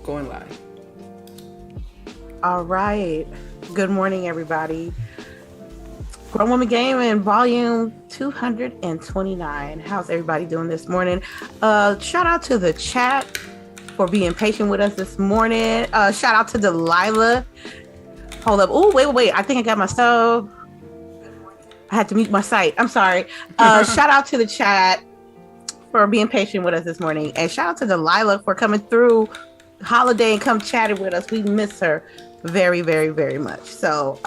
Going live. All right. Good morning, everybody. Grown Woman Gaming, volume 229. How's everybody doing this morning? Shout out to the chat for being patient with us this morning. Shout out to Delilah. Hold up. Oh, wait. I think I got my stove. I had to mute my site. I'm sorry. Shout out to the chat for being patient with us this morning. And shout out to Delilah for coming through holiday and come chatting with us. We miss her very, very, very much. So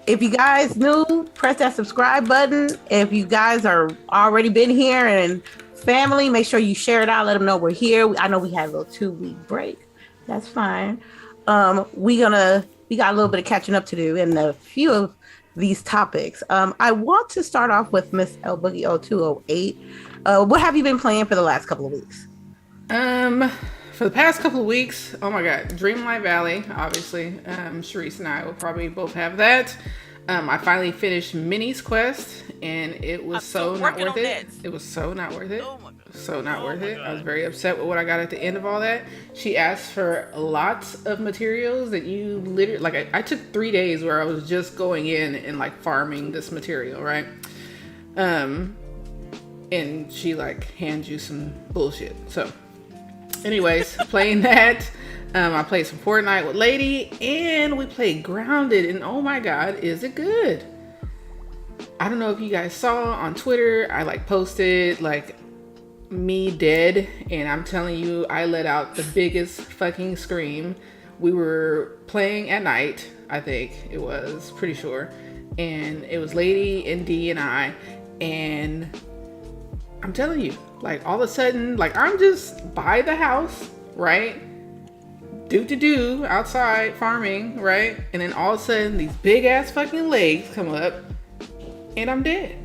if you guys new, press that subscribe button. If you guys are already been here and family, make sure you share it out. Let them know we're here. I know we had a little 2-week break. That's fine. We got a little bit of catching up to do in a few of these topics. I want to start off with Miss LBOOGIE 0208. What have you been playing for the last couple of weeks? For the past couple of weeks, oh my god, Dreamlight Valley, obviously. CHAREECE and I will probably both have that. I finally finished Minnie's Quest, and it was so not worth it. It was so not worth it. Oh my god. So not worth it. I was very upset with what I got at the end of all that. She asked for lots of materials that you literally, like I took 3 days where I was just going in and like farming this material, right? And she like hands you some bullshit. So anyways, playing that. I played some Fortnite with Lady, and we played Grounded, and oh my god, is it good. I don't know if you guys saw on Twitter, I like posted like me dead, and I'm telling you, I let out the biggest fucking scream. We were playing at night, I think it was, pretty sure, and it was Lady and D and I, and I'm telling you, like all of a sudden, like I'm just by the house, right? Do outside farming, right? And then all of a sudden these big ass fucking legs come up and I'm dead.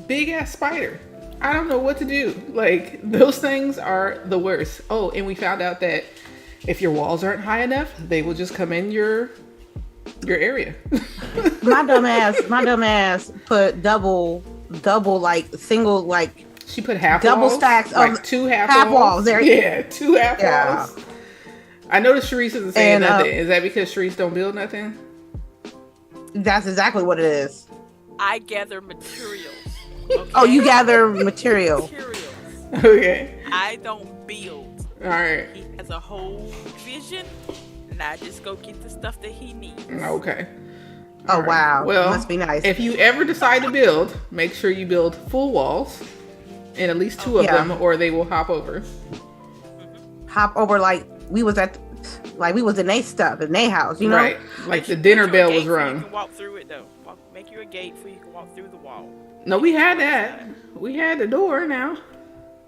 Big ass spider. I don't know what to do. Like those things are the worst. Oh, and we found out that if your walls aren't high enough, they will just come in your area. my dumb ass put double like single like she put half double walls, stacks like of two half walls. There, yeah, 2 half walls. I noticed CHAREECE isn't saying nothing. Is that because CHAREECE don't build nothing? That's exactly what it is. I gather materials. Okay? Oh, you gather material. Okay. I don't build. All right. He has a whole vision, and I just go get the stuff that he needs. Okay. Oh, right. Wow. Well, must be nice. If you ever decide to build, make sure you build full walls and at least 2 of them, or they will hop over. Hop over like we was in their stuff, in their house, you know? Right. Like the dinner bell was rung. You can walk through it, though. Make you a gate so you can walk through the wall. No, we had that. We had the door now.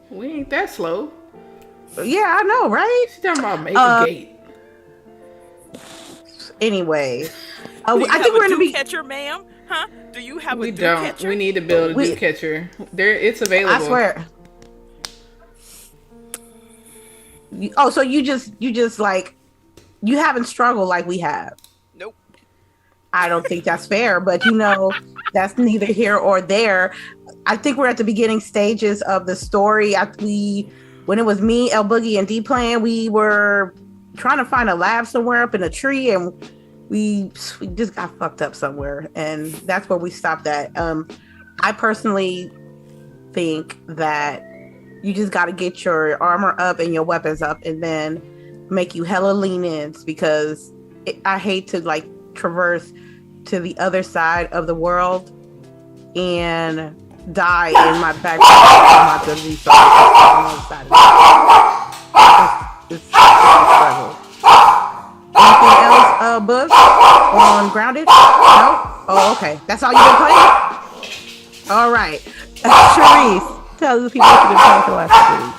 We ain't that slow. Yeah, I know, right? She's talking about make a gate. Anyway. I think we're going to be catcher, ma'am. Huh? Do you have a dew catcher? We need to build a dew catcher. It's available. I swear. Oh, so you just like you haven't struggled like we have. Nope. I don't think that's fair, but you know, that's neither here or there. I think we're at the beginning stages of the story. When it was me, LBOOGIE, and D playing, we were trying to find a lab somewhere up in a tree, and we just got fucked up somewhere, and that's where we stopped at. I personally think that you just got to get your armor up and your weapons up, and then make you hella lean-ins, because I hate to like traverse to the other side of the world and die in my backpack. I'm not good resources on the other side of it. It's a struggle. Anything else, Book, on Grounded? No? Oh, okay. That's all you've been playing? All right. CHAREECE, tell the people what you've been playing for the last 2 weeks.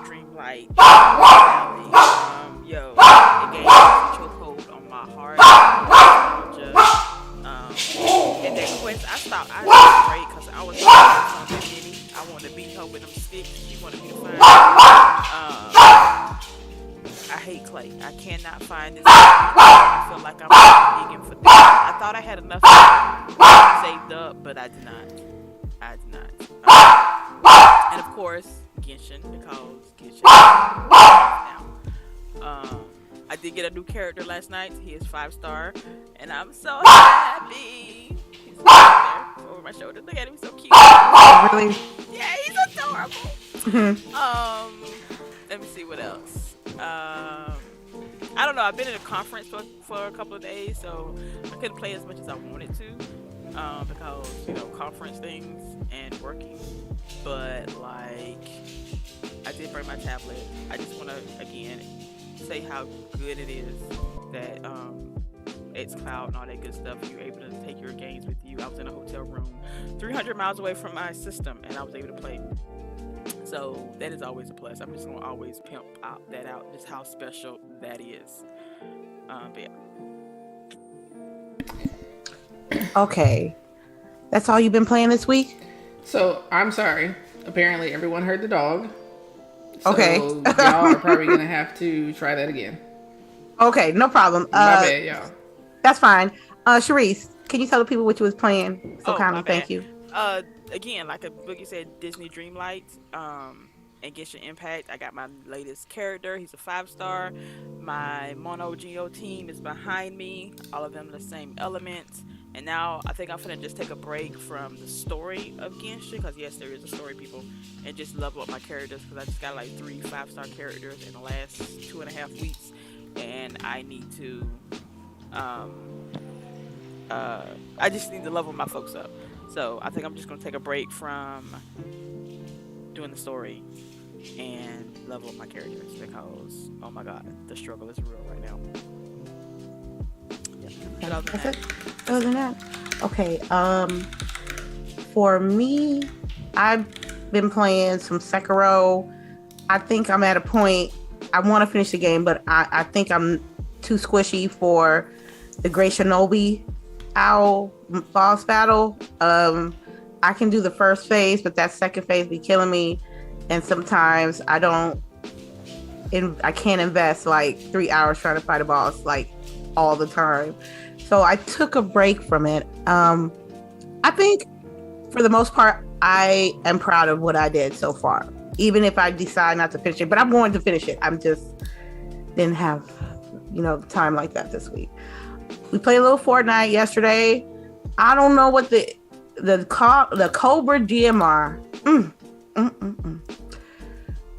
Dreamlight Valley. It gave me a chokehold on my heart. And that quest, I was afraid because I was trying to Minnie. I wanted to beat her with them sticks. She wanted me to find I hate clay. I cannot find this. I feel like I'm digging for things. I thought I had enough saved up, but I did not. And of course, Genshin because Genshin now. I did get a new character last night. He is 5-star, and I'm so happy. He's right there over my shoulder. Look at him, he's so cute. Really? Yeah, he's adorable. Let me see what else. I don't know. I've been in a conference for a couple of days, so I couldn't play as much as I wanted to because conference things and working. But like, I did bring my tablet. I just want to again say how good it is that Xcloud and all that good stuff. You're able to take your games with you. I was in a hotel room 300 miles away from my system, and I was able to play. So that is always a plus. I'm just gonna always pimp that out, just how special that is. But yeah. Okay, that's all you've been playing this week? So I'm sorry. Apparently, everyone heard the dog. So Okay. y'all are probably gonna have to try that again. Okay, no problem. My bad, y'all. That's fine. CHAREECE, can you tell the people what you was playing? So kindly, thank you. Again, like a Boogie said, Disney Dreamlight, and Genshin Impact. I got my latest character. He's a 5-star. My Mono Geo team is behind me. All of them the same elements. And now I think I'm gonna just take a break from the story of Genshin, because yes, there is a story, people, and just level up my characters, because I just got like 3 5-star characters in the last 2.5 weeks, and I need to I just need to level my folks up. So I think I'm just gonna take a break from doing the story and level up my characters, because oh my god, the struggle is real right now. Yeah. Other than that, okay. For me, I've been playing some Sekiro. I think I'm at a point. I want to finish the game, but I think I'm too squishy for the Great Shinobi Owl boss battle. I can do the first phase, but that second phase be killing me, and sometimes I can't invest like 3 hours trying to fight a boss like all the time. So I took a break from it. I think for the most part, I am proud of what I did so far, even if I decide not to finish it, but I'm going to finish it. I'm just didn't have, time like that this week. We played a little Fortnite yesterday. I don't know what the Cobra DMR.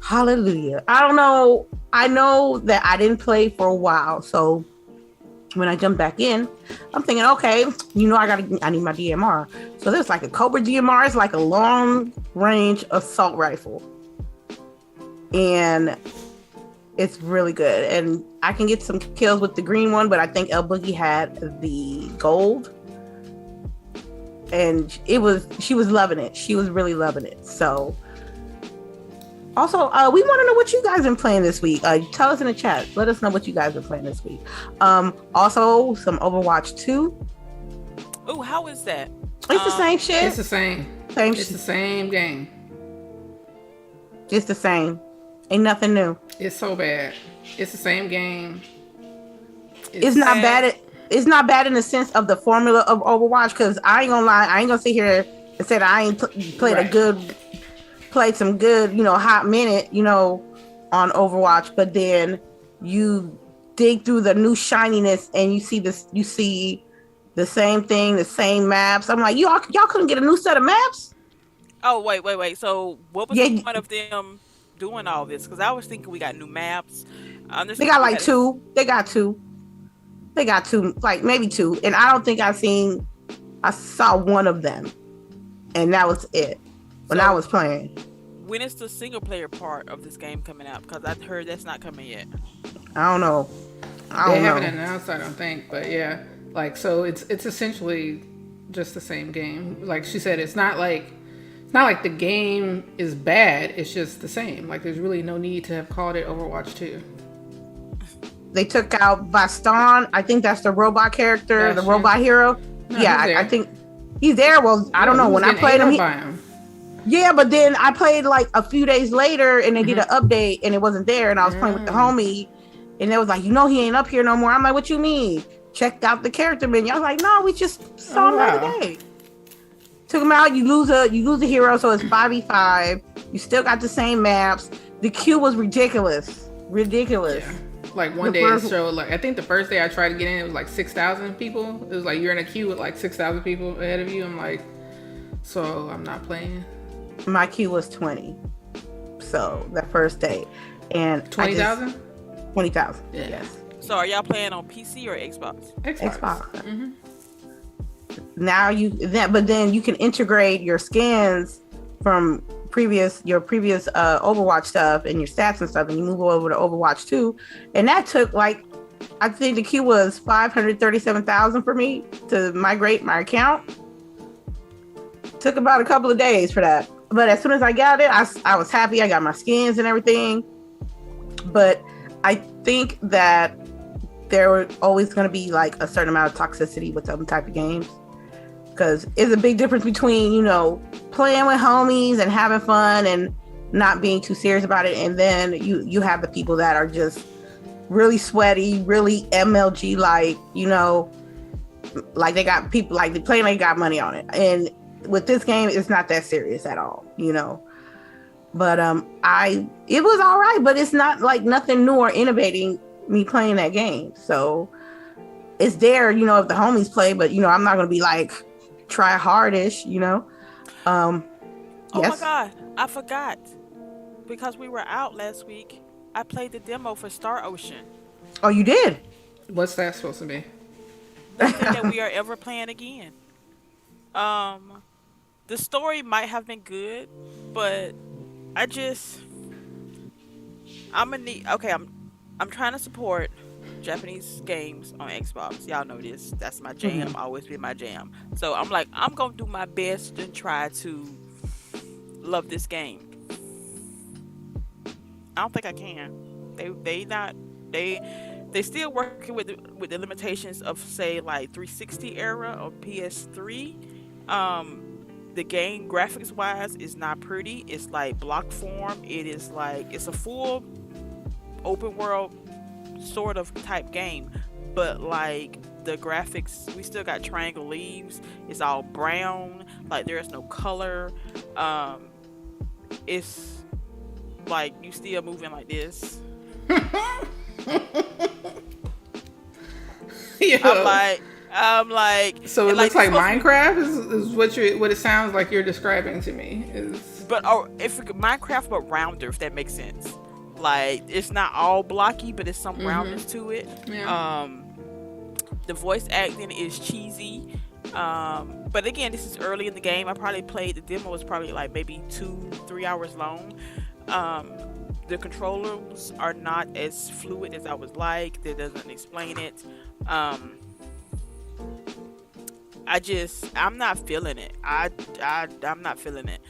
Hallelujah. I don't know. I know that I didn't play for a while, so when I jumped back in, I'm thinking, okay, I need my DMR. So there's like a Cobra DMR. It's like a long range assault rifle, and it's really good. And I can get some kills with the green one, but I think LBOOGIE had the gold, and she was loving it. She was really loving it. So also, we want to know what you guys been playing this week. Tell us in the chat. Let us know what you guys been playing this week. Also, some Overwatch 2. Oh, how is that? It's the same shit. It's the same. It's the same game. It's the same. Ain't nothing new. It's so bad. It's the same game. It's not bad. It's not bad in the sense of the formula of Overwatch, because I ain't gonna lie. I ain't gonna sit here and say that I ain't played some good, hot minute, on Overwatch, but then you dig through the new shininess and you see the same thing, the same maps. I'm like, y'all couldn't get a new set of maps? Oh, wait. So what was the point of them doing all this? Because I was thinking we got new maps. They got like 2. They got 2, like maybe 2. And I don't think I saw one of them. And that was it. When I was playing. When is the single player part of this game coming out? Because I heard that's not coming yet. I don't know. They haven't announced, I don't think, but yeah. Like, so it's essentially just the same game. Like she said, it's not like the game is bad, it's just the same. Like, there's really no need to have called it Overwatch 2. They took out Baston. I think that's the robot character, the robot hero. No, yeah, I think he's there. Well, I don't know. When I played him, yeah, but then I played like a few days later and they did an update and it wasn't there, and I was playing with the homie and they was like, he ain't up here no more. I'm like, what you mean? Checked out the character menu. I was like, no, we just saw him the other day. Took him out. You lose a hero, so it's 5v5. You still got the same maps. The queue was ridiculous. Ridiculous. Yeah. Like one day it showed, like, I think the first day I tried to get in, it was like 6,000 people. It was like you're in a queue with like 6,000 people ahead of you. I'm like, so I'm not playing. My queue was 20. So that first day. And 20,000? 20,000. Yeah. Yes. So are y'all playing on PC or Xbox? Xbox. Mm-hmm. Now but then you can integrate your skins from your previous Overwatch stuff and your stats and stuff, and you move over to Overwatch 2. And that took like, I think the queue was 537,000 for me to migrate my account. Took about a couple of days for that. But as soon as I got it, I was happy. I got my skins and everything. But I think that there were always going to be like a certain amount of toxicity with some type of games. Because it's a big difference between, playing with homies and having fun and not being too serious about it. And then you have the people that are just really sweaty, really MLG, like they got people, like they play like they got money on it. And with this game, it's not that serious at all, But it was all right, but it's not like nothing new or innovating me playing that game. So it's there, if the homies play, but I'm not gonna be like try hardish, Oh yes. my God, I forgot. Because we were out last week, I played the demo for Star Ocean. Oh, you did? What's that supposed to be? Nothing that we are ever playing again. The story might have been good, but I'm trying to support Japanese games on Xbox. Y'all know this. That's my jam. Mm-hmm. Always been my jam. So I'm like, I'm gonna do my best and try to love this game. I don't think I can. They still working with the limitations of, say, like 360 era or PS3. The game graphics wise is not pretty. It's like block form. It's a full open world sort of type game, but like the graphics, we still got triangle leaves. It's all brown, like there's no color. It's like you still moving like this. I'm like so it looks like Minecraft is what it sounds like you're describing to me is. But if Minecraft but rounder, if that makes sense. Like it's not all blocky, but it's some roundness to it. Yeah. The voice acting is cheesy. But again, this is early in the game. I probably played, the demo was probably like maybe 2-3 hours long. The controllers are not as fluid as I would like. That doesn't explain it. I'm not feeling it. I'm not feeling it.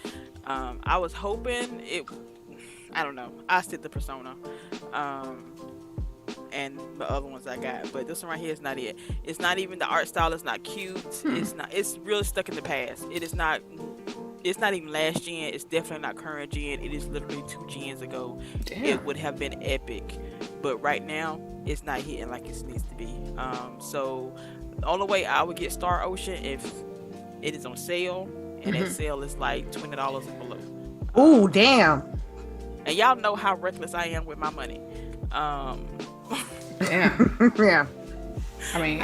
I was hoping it. I don't know. I stick the Persona, and the other ones I got, but this one right here is not it. It's not even, the art style is not cute. It's not. It's really stuck in the past. It is not. It's not even last gen. It's definitely not current gen. It is literally 2 gens ago. Damn. It would have been epic, but right now it's not hitting like it needs to be. So the only way I would get Star Ocean if it is on sale, and that sale is like $20 and below. Oh, damn. And y'all know how reckless I am with my money. Yeah. Yeah. I mean,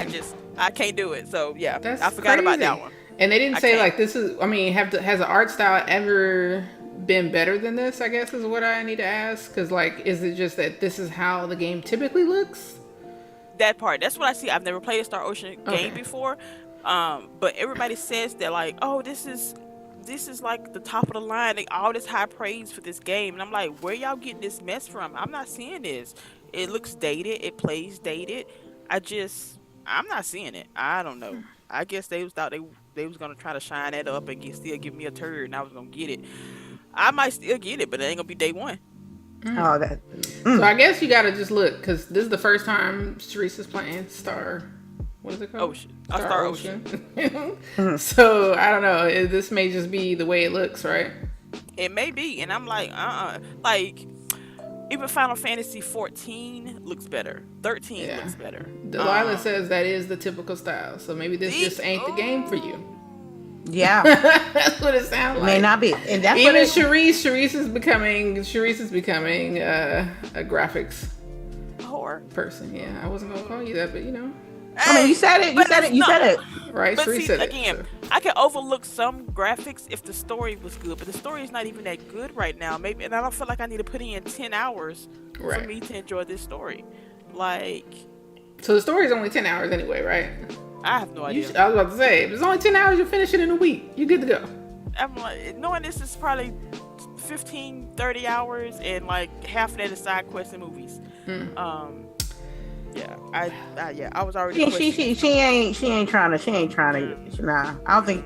I can't do it. So yeah, that's I forgot about that one. And they didn't say like this is. I mean, has the art style ever been better than this? I guess is what I need to ask. Because like, is it just that this is how the game typically looks? That part. That's what I see. I've never played a Star Ocean game before. But everybody says that like, oh, this is like the top of the line. Like, all this high praise for this game, and I'm like, where y'all getting this mess from? I'm not seeing this. It looks dated. It plays dated. I'm not seeing it. I don't know. I guess they thought they was gonna try to shine that up and still give me a turd, and I was gonna get it. I might still get it, but it ain't gonna be day one. Oh, that. So I guess you gotta just look, because this is the first time CHAREECE is playing Star. What is it called? Ocean. Star Ocean. So I don't know. This may just be the way it looks, right? It may be, and I'm like, like even Final Fantasy 14 looks better. 13 looks better. Delilah says that is the typical style. So maybe this just ain't the game for you. Yeah. That's what it sounds like. May not be. And that's even what Charisse is becoming a graphics Whore person. Yeah, I wasn't gonna call you that, but you know. I mean, you said it. You said it. Right, But Charisse see, said again, it. So. I can overlook some graphics if the story was good, but the story is not even that good right now. Maybe, and I don't feel like I need to put in 10 hours for me to enjoy this story. Like, so the story is only 10 hours anyway, right? I have no idea. I was about to say, if it's only 10 hours, you'll finish it in a week. You're good to go. I'm like, knowing this is probably 15, 30 hours, and like half of that is side quests and movies. Yeah, I was already. She ain't trying to. Nah, I don't think.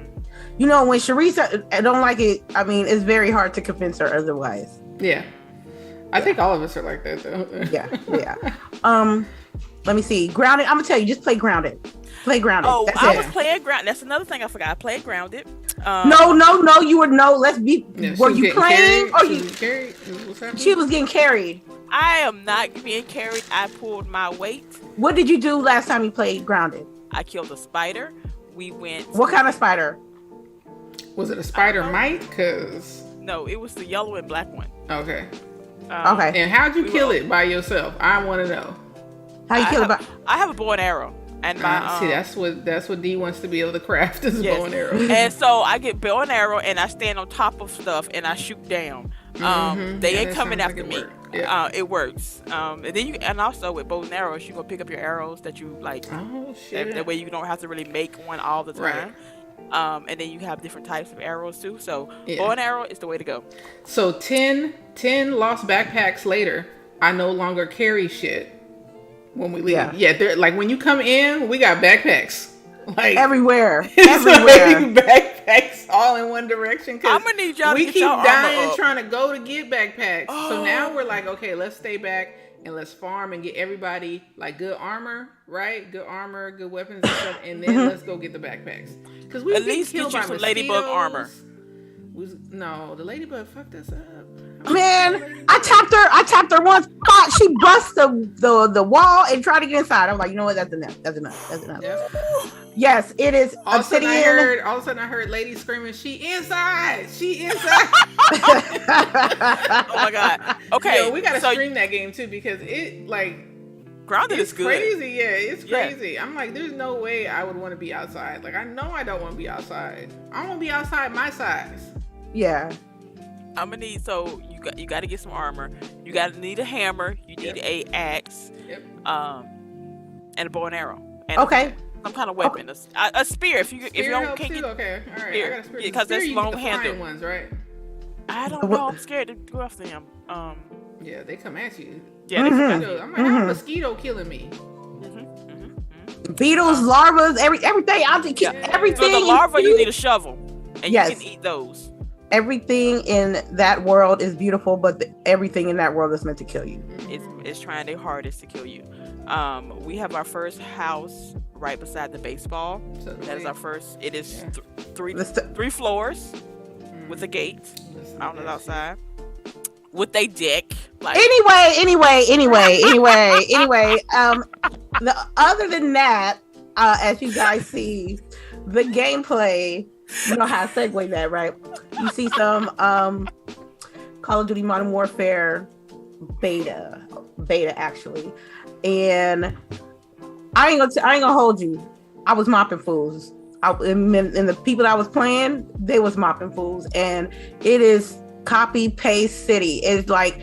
You know, when Charisse don't like it, I mean, it's very hard to convince her otherwise. Yeah, I think all of us are like that though. Yeah. Let me see. Grounded. I'm gonna tell you, just play Grounded. Play Grounded. Oh, That's I it. was playing Grounded. That's another thing I forgot. I played Grounded. No. You were Let's be. Yeah, were you playing? Or you? Carried? She was getting carried. I am not being carried. I pulled my weight. What did you do last time you played Grounded? I killed a spider. We went. What kind of spider? Was it a spider mite? Cause no, it was the yellow and black one. Okay. Okay. And how'd you kill it by yourself? I want to know. How you kill it? I have a bow and arrow. And my see, that's what D wants to be able to craft is bow and arrow. And so I get bow and arrow, and I stand on top of stuff, and I shoot down. They ain't coming after me. Yeah. It works. And then and also with bow and arrows, you gonna pick up your arrows that you like. Oh shit! That way you don't have to really make one all the time. Right. And then you have different types of arrows too. So bow and arrow is the way to go. So 10 lost backpacks later, I no longer carry shit. When we leave, they're like when you come in, we got backpacks like everywhere, backpacks all in one direction. I'm gonna need y'all. We to keep y'all dying trying to go to get backpacks. So now we're like, okay, let's stay back and let's farm and get everybody like good armor, right? Good armor, good weapons and stuff, and then let's go get the backpacks. Because we at least get you some ladybug armor. No, the ladybug fucked us up. Man, I tapped her once. She bust the wall and tried to get inside. I'm like, you know what? That's enough. Yep. Yes, it is. All of a sudden I heard ladies screaming, "She inside! She inside!" Oh my god. Okay, we gotta stream that game too because it like Grounded is good. Crazy. Yeah, it's crazy. I'm like, there's no way I would want to be outside. Like I know I don't want to be outside. I want to be outside my size. Yeah. I'm gonna need you got to get some armor. You need a hammer. You need a axe. Yep. And a bow and arrow. And some kind of weapon. A spear. If you don't can get okay. All right. Spear. I got a spear. Because that's long handled ones, right? I don't know. I'm scared to go after them. Yeah, they come at you. Yeah. I'm like, how a mosquito killing me? Beetles, larvas, everything. I'll just keep everything. So the larva, you need a shovel, and you can eat those. Everything in that world is beautiful, but everything in that world is meant to kill you. It's trying their hardest to kill you. We have our first house right beside the baseball. That is our first. It is three floors with a gate out on the outside with a deck. Like Anyway. Other than that, as you guys see, the gameplay. You know how I segue that, right? You see some Call of Duty Modern Warfare beta actually, and I ain't gonna hold you. I was mopping fools. And the people that I was playing, they was mopping fools, and it is copy paste city. It's like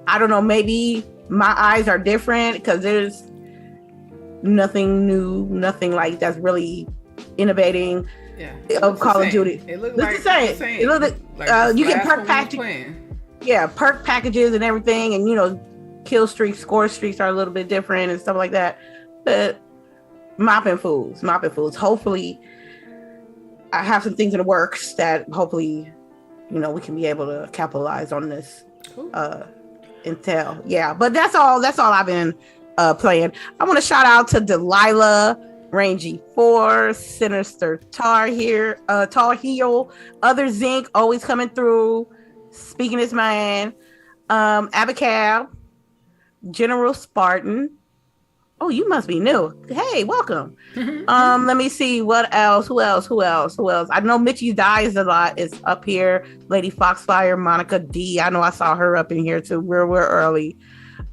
I don't know. Maybe my eyes are different because there's nothing new, nothing like that's really innovating. Of Call of Duty. It looks the same. It looks like you get perk packages. Yeah, perk packages and everything, and kill streaks, score streaks are a little bit different and stuff like that. But mopping fools. Hopefully, I have some things in the works that hopefully, we can be able to capitalize on this intel. Yeah, but that's all I've been playing. I want to shout out to Delilah. Rangy 4, Sinister Tar Heel, Other Zinc always coming through, speaking his mind, Abacab, General Spartan, Oh, you must be new. Hey, welcome. Let me see what else. Who else? I know Mitchie Dies a lot is up here. Lady Foxfire, Monica D. I know I saw her up in here too. We're early.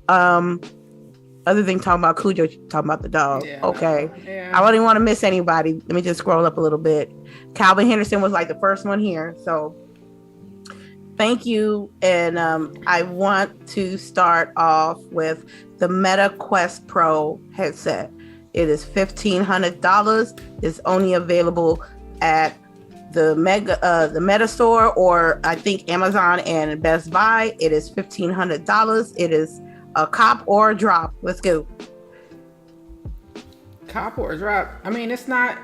Other than talking about Cujo, talking about the dog. Yeah, okay. no. Yeah. I don't even want to miss anybody. Let me just scroll up a little bit. Calvin Henderson was like the first one here. So thank you. And I want to start off with the Meta Quest Pro headset. It is $1,500. It's only available at the Meta Store, or I think Amazon and Best Buy. It is $1,500. It is a cop or a drop. Let's go. Cop or a drop. I mean, it's not.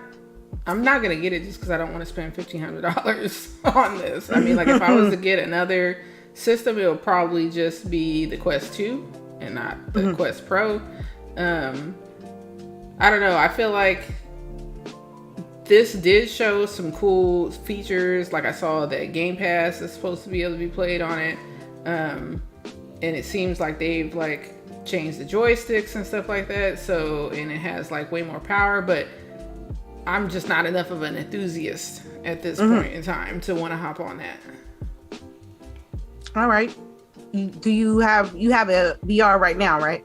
I'm not gonna get it just because I don't want to spend $1,500 on this. I mean, like if I was to get another system, it would probably just be the Quest 2 and not the Quest Pro. I don't know. I feel like this did show some cool features. Like I saw that Game Pass is supposed to be able to be played on it. And it seems like they've like changed the joysticks and stuff like that. So, and it has like way more power, but I'm just not enough of an enthusiast at this point in time to want to hop on that. All right. Do you have a VR right now, right?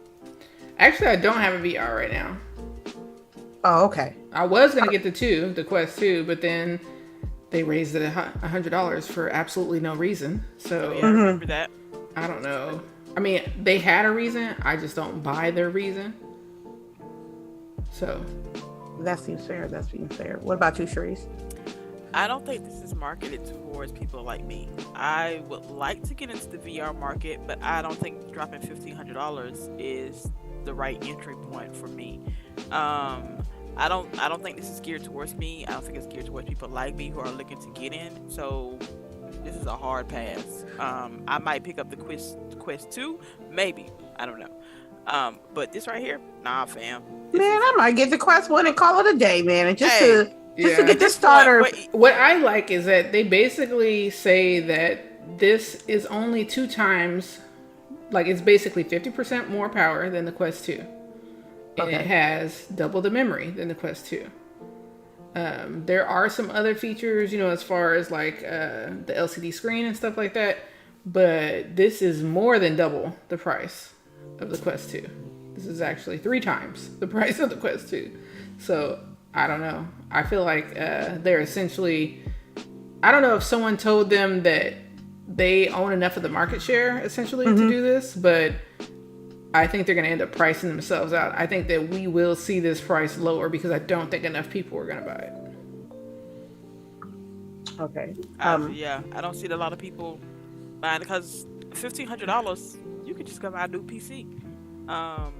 Actually, I don't have a VR right now. Oh, okay. I was going to get the Quest 2, but then they raised it $100 for absolutely no reason. So Yeah, I remember that. I don't know. I mean, they had a reason. I just don't buy their reason. So that seems fair. What about you, Charisse? I don't think this is marketed towards people like me. I would like to get into the VR market, but I don't think dropping $1,500 is the right entry point for me. I don't think this is geared towards me. I don't think it's geared towards people like me who are looking to get in. So this is a hard pass. I might pick up the Quest 2, maybe. I don't know. But this right here, nah, fam. I might get the Quest 1 and call it a day, man. And just to get this starter. What I like is that they basically say that this is only 2 times, like it's basically 50% more power than the Quest 2. And it has double the memory than the Quest 2. There are some other features, as far as like the LCD screen and stuff like that, but this is more than double the price of the Quest 2. This is actually 3 times the price of the Quest 2. So I don't know. I feel like they're essentially, I don't know if someone told them that they own enough of the market share essentially to do this, but I think they're going to end up pricing themselves out. I think that we will see this price lower because I don't think enough people are going to buy it. Okay. Yeah, I don't see a lot of people buying it because $1,500, you could just go buy a new PC. I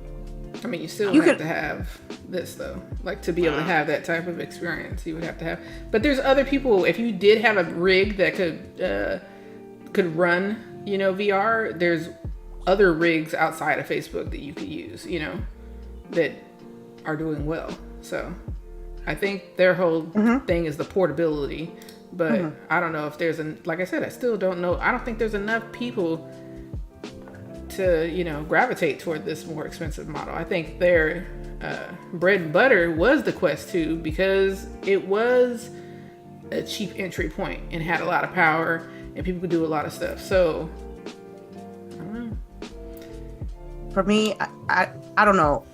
mean, you still have to have this though, like to be able to have that type of experience. You would have to have, but there's other people. If you did have a rig that could run, VR, there's other rigs outside of Facebook that you could use, that are doing well. So I think their whole thing is the portability, but I don't know if there's like I said, I still don't know. I don't think there's enough people to, gravitate toward this more expensive model. I think their bread and butter was the Quest 2 because it was a cheap entry point and had a lot of power and people could do a lot of stuff. So I don't know. For me, I don't know.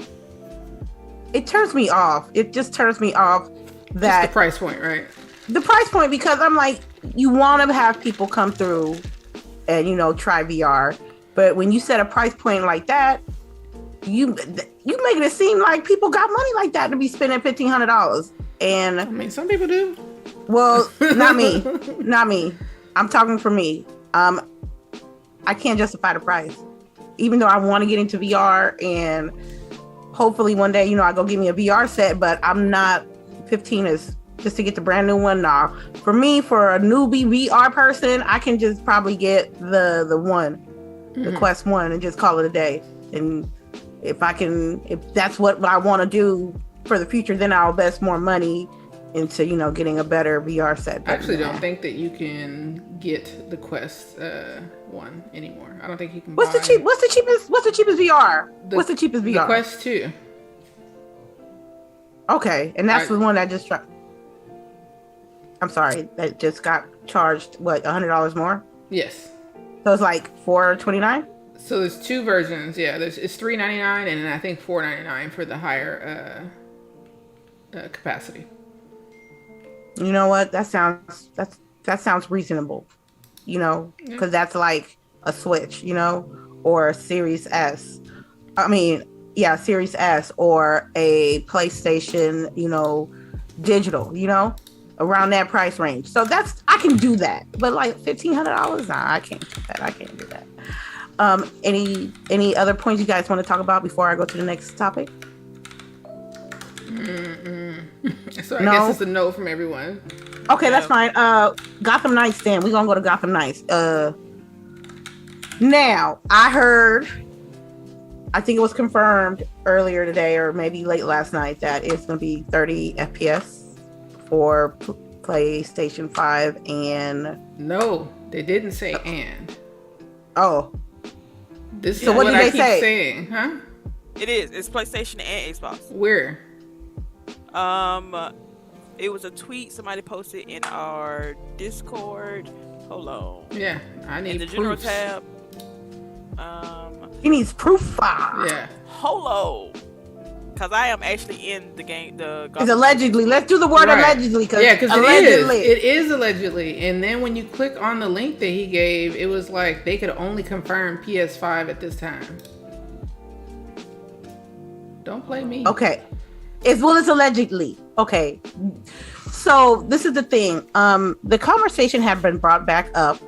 It turns me off. It just turns me off that just the price point, right? The price point, because I'm like, you want to have people come through and try VR, but when you set a price point like that, you making it seem like people got money like that to be spending $1,500. And I mean, some people do. Well, not me. I'm talking for me. I can't justify the price. Even though I want to get into VR and hopefully one day, I go get me a VR set, but I'm not 15 is just to get the brand new one. Nah, for me, for a newbie VR person, I can just probably get the one, the Quest 1 and just call it a day. And if that's what I want to do for the future, then I'll invest more money into, getting a better VR set. I actually don't think that you can get the Quest 1 anymore. I don't think you can. What's the cheapest VR? What's the cheapest VR? The Quest 2. Okay, and that's the one that just I'm sorry, that just got charged what, $100 more? Yes. So it's like $429. So there's two versions. Yeah, it's $3.99 and I think $4.99 for the higher capacity. You know what? That sounds reasonable. You know, because that's like a Switch, you know, or a Series S. I mean, yeah, Series S or a PlayStation, you know, digital, you know, around that price range. So I can do that. But like $1,500, nah, I can't do that. I can't do that. Any other points you guys want to talk about before I go to the next topic? So I guess it's a no from everyone. Okay, that's fine. Gotham Knights then. We're gonna go to Gotham Knights. Now, I think it was confirmed earlier today or maybe late last night that it's gonna be 30 FPS for PlayStation 5 and... No, they didn't say and. Oh. This is so what did I they keep say? Saying, huh? It is. It's PlayStation and Xbox. Where? It was a tweet somebody posted in our Discord. Hold on. Yeah, I need in the general proofs. tab. He needs proof. Yeah. Hold on. Because I am actually in the game. It's allegedly. Let's do the word allegedly. Yeah, because it is allegedly. And then when you click on the link that he gave, it was like they could only confirm PS5 at this time. Don't play me. Okay. It's allegedly. Okay. So this is the thing. The conversation had been brought back up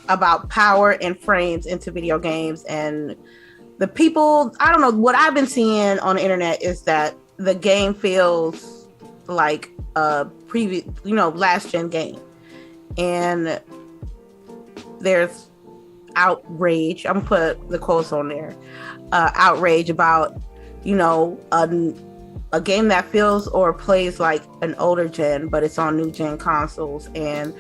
about power and frames into video games, and the people, I don't know, what I've been seeing on the internet is that the game feels like a previous, last gen game. And there's outrage. I'm gonna put the quotes on there. Outrage about, a game that feels or plays like an older gen, but it's on new gen consoles. And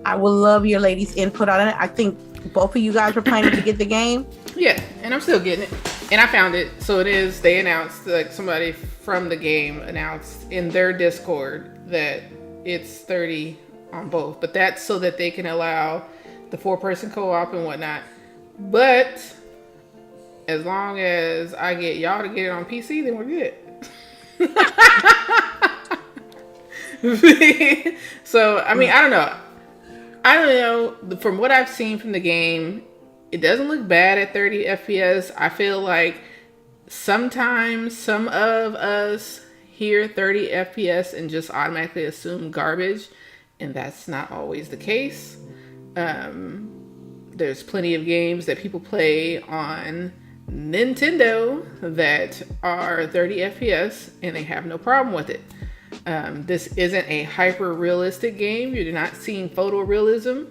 I would love your ladies' input on it. I think both of you guys were planning to get the game. Yeah, and I'm still getting it. And I found it. So it is, they announced, like somebody from the game announced in their Discord that it's 30 on both. But that's so that they can allow the 4-person co-op and whatnot. But as long as I get y'all to get it on PC, then we're good. So, I mean, I don't know. From what I've seen from the game, it doesn't look bad at 30 FPS. I feel like sometimes some of us hear 30 FPS and just automatically assume garbage, and that's not always the case. There's plenty of games that people play on Nintendo that are 30 FPS and they have no problem with it. This isn't a hyper realistic game. You're not seeing photorealism.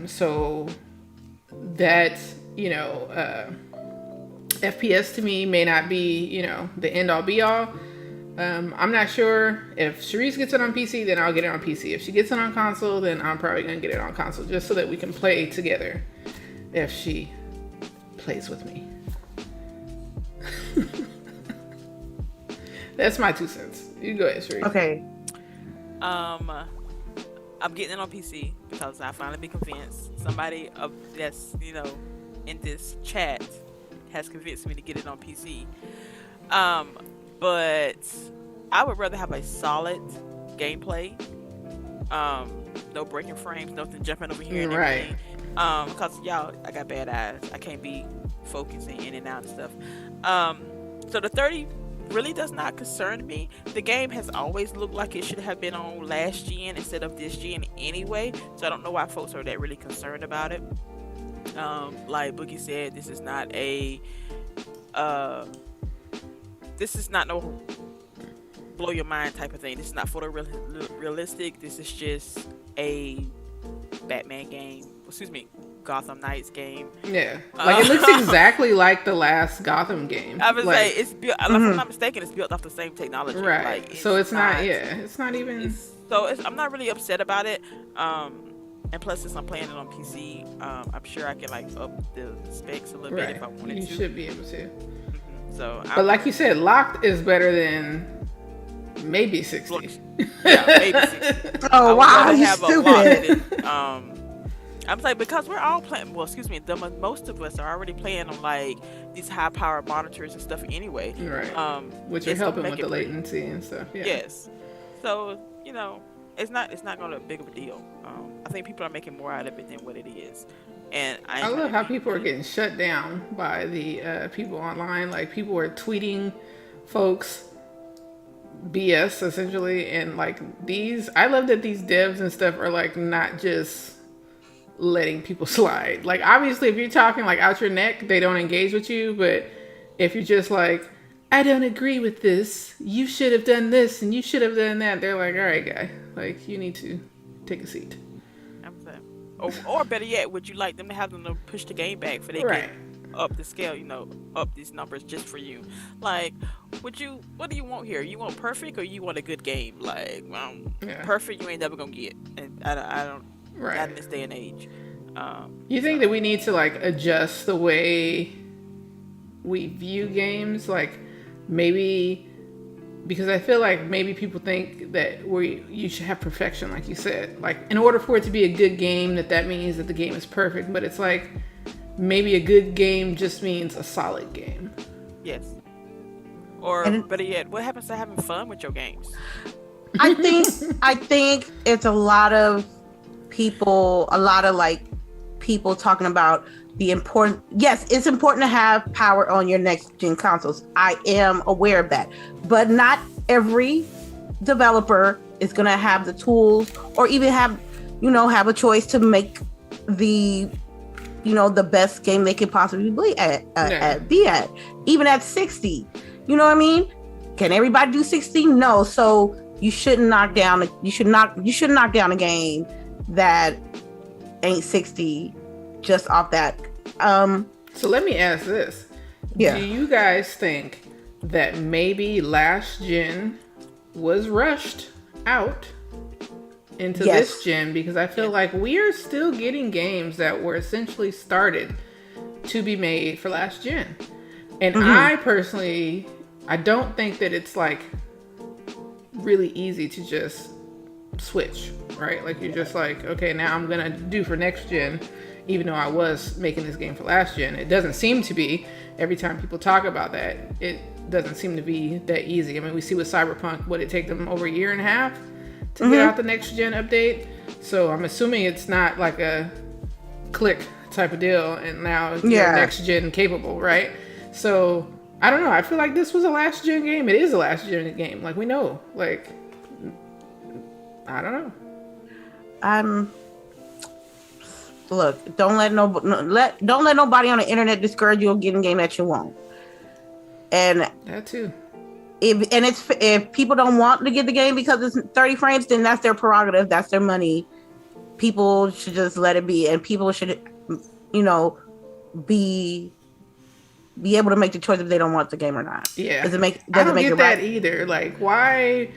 So that, FPS to me may not be, the end all be all. I'm not sure. If CHAREECE gets it on PC, then I'll get it on PC. If she gets it on console, then I'm probably going to get it on console just so that we can play together if she plays with me. That's my 2 cents. You go ahead, CHAREECE. Okay. I'm getting it on PC because I finally been convinced. Somebody that's in this chat has convinced me to get it on PC. But I would rather have a solid gameplay. No breaking frames, nothing jumping over here and everything. Because y'all, I got bad eyes. I can't be focusing in and out and stuff. So the 30 really does not concern me. The game has always looked like it should have been on last gen instead of this gen anyway. So I don't know why folks are that really concerned about it. Like Boogie said, this is not no blow your mind type of thing. This is not photorealistic. This is just a Batman game. Gotham Knights game. Yeah, like it looks exactly like the last Gotham game. I would say it's built. If I'm not mistaken, it's built off the same technology. Right. Like, so it's not. Yeah, it's not even. I'm not really upset about it. And plus, since I'm playing it on PC, I'm sure I can up the specs a little bit if I wanted to. You should be able to. So, but like you said, locked is better than maybe 60. Yeah, maybe 60. Oh wow, you have stupid. I'm like, because we're all playing. Well, excuse me. Most of us are already playing on like these high-powered monitors and stuff anyway. Right. Which are helping with the latency and stuff. Yeah. Yes. So it's not going to be big of a deal. I think people are making more out of it than what it is. And I love how people are getting shut down by the people online. Like, people are tweeting folks BS essentially, and like I love that these devs and stuff are like not just letting people slide. Like, obviously, if you're talking like out your neck, they don't engage with you. But if you're just like, I don't agree with this, you should have done this and you should have done that, they're like, all right, guy, like, you need to take a seat. Or better yet, would you like them to have them to push the game back for they can up the scale, up these numbers just for you? Like, what do you want here? You want perfect or you want a good game? Like, perfect you ain't never gonna get. And I don't not in this day and age. You think that we need to like adjust the way we view games? Like, maybe, because I feel like maybe people think that you should have perfection, like you said. Like, in order for it to be a good game, that means that the game is perfect. But it's like, maybe a good game just means a solid game. Yes. Or better yet, what happens to having fun with your games? I think it's a lot of people talking about the important. Yes, it's important to have power on your next gen consoles. I am aware of that, but not every developer is going to have the tools or even have a choice to make the best game they could possibly be at, even at 60. You know what I mean? Can everybody do 60? No. So you shouldn't knock down a game that ain't 60 just off that. So let me ask this. Yeah. Do you guys think that maybe last gen was rushed out into this gen? Because I feel like we are still getting games that were essentially started to be made for last gen. And I personally, I don't think that it's like really easy to just switch, right? Like, you're just like, okay, now I'm gonna do for next gen, even though I was making this game for last gen. It doesn't seem to be. Every time people talk about that, it doesn't seem to be that easy. I mean, we see with Cyberpunk, would it take them over a year and a half to get out the next gen update? So I'm assuming it's not like a click type of deal, and now you're next gen capable, right? So I don't know. I feel like this was a last gen game. It is a last gen game. Like, we know. Like, I don't know. Look, don't let nobody on the internet discourage you of getting a game that you want. And that too. If people don't want to get the game because it's 30 frames, then that's their prerogative. That's their money. People should just let it be, and people should, be able to make the choice if they don't want the game or not. Yeah. I don't get that either. Like, why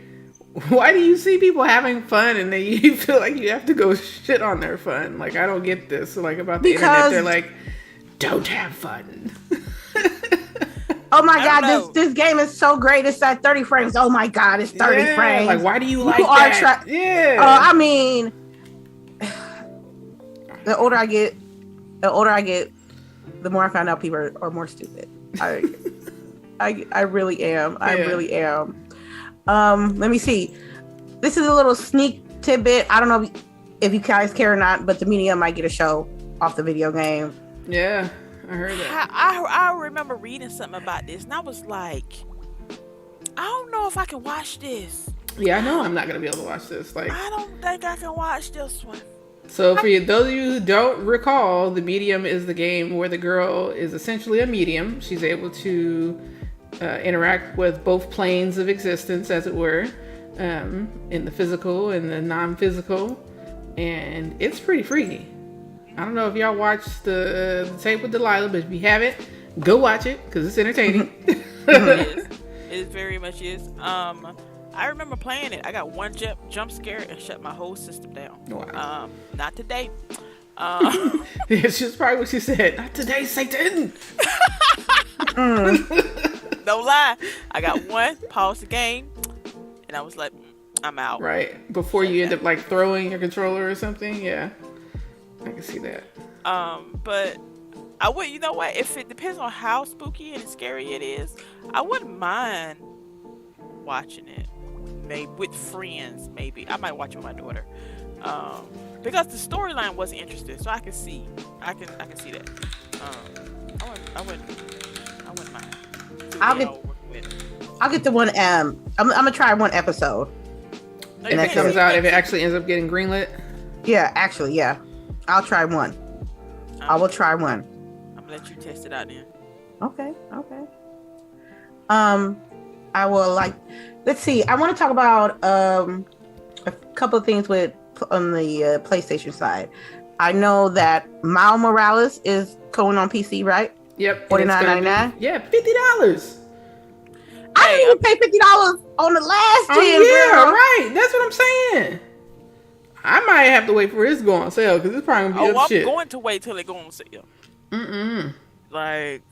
do you see people having fun and then you feel like you have to go shit on their fun? Like, I don't get this. Like, about the internet, they're like, don't have fun. Oh my God, this game is so great. It's at 30 frames. Oh my God, it's 30 frames. Like, why do you like that? I mean, the older I get, the more I find out people are more stupid. I really am. I really am. Let me see. This is a little sneak tidbit. I don't know if you guys care or not, but the Medium might get a show off the video game. Yeah, I heard that. I remember reading something about this, and I was like, I don't know if I can watch this. Yeah, I know I'm not gonna be able to watch this. Like, I don't think I can watch this one. So for those of you who don't recall, The Medium is the game where the girl is essentially a medium. She's able to interact with both planes of existence, as it were, in the physical and the non-physical, and it's pretty freaky. I don't know if y'all watched the tape with Delilah, but if you haven't, go watch it because it's entertaining. It very much is. I remember playing it. I got one jump scare and shut my whole system down. Wow. Not today. It's just probably what she said. Not today, Satan. No lie. I got one, paused the game, and I was like, I'm out. Right. Before you end up like throwing your controller or something. Yeah. I can see that. But I would, you know what? If it depends on how spooky and scary it is, I wouldn't mind watching it. Maybe with friends, maybe. I might watch it with my daughter. Because the storyline wasn't interesting, so I can see that. I wouldn't mind. I'll get the one. I'm gonna try one episode. And that comes out if it actually ends up getting greenlit. Yeah, actually, yeah. I'll try one. I will try one. I'm gonna let you test it out then. Okay. I will let's see. I want to talk about a couple of things on the PlayStation side. I know that Miles Morales is going on PC, right? Yep. $49.99. Yeah, $50. I didn't even pay $50 on the last gen. Yeah, girl. right. That's what I'm saying. I might have to wait for it to go on sale because it's probably gonna be up shit. I'm going to wait till it go on sale. Like,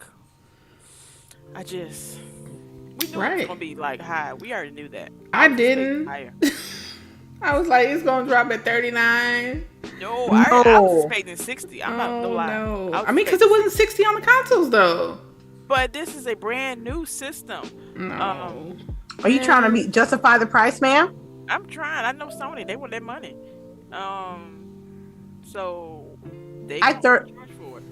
we knew it was gonna be like high. We already knew that. I didn't. I was like, it's gonna drop at $39. No, I was expecting $60. I'm not no lie. No. I mean, because it wasn't $60 on the consoles though. But this is a brand new system. No. Are you trying to justify the price, ma'am? I'm trying. I know Sony. They want their money. So they charge for it.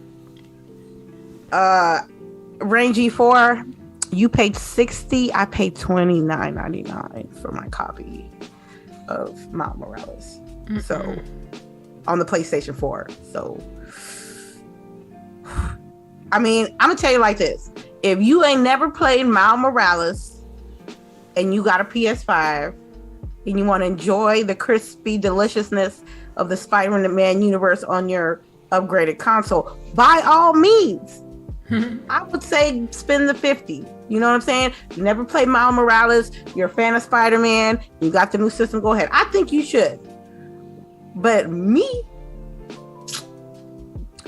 Range E4, you paid $60. I paid $29.99 for my copy of Miles Morales. So on the PlayStation 4. So I mean, I'm gonna tell you like this: if you ain't never played Miles Morales and you got a PS5 and you want to enjoy the crispy deliciousness of the Spider-Man universe on your upgraded console, by all means, I would say spend the $50. You know what I'm saying? You never played Miles Morales, you're a fan of Spider-Man, you got the new system, go ahead. I think you should. But me,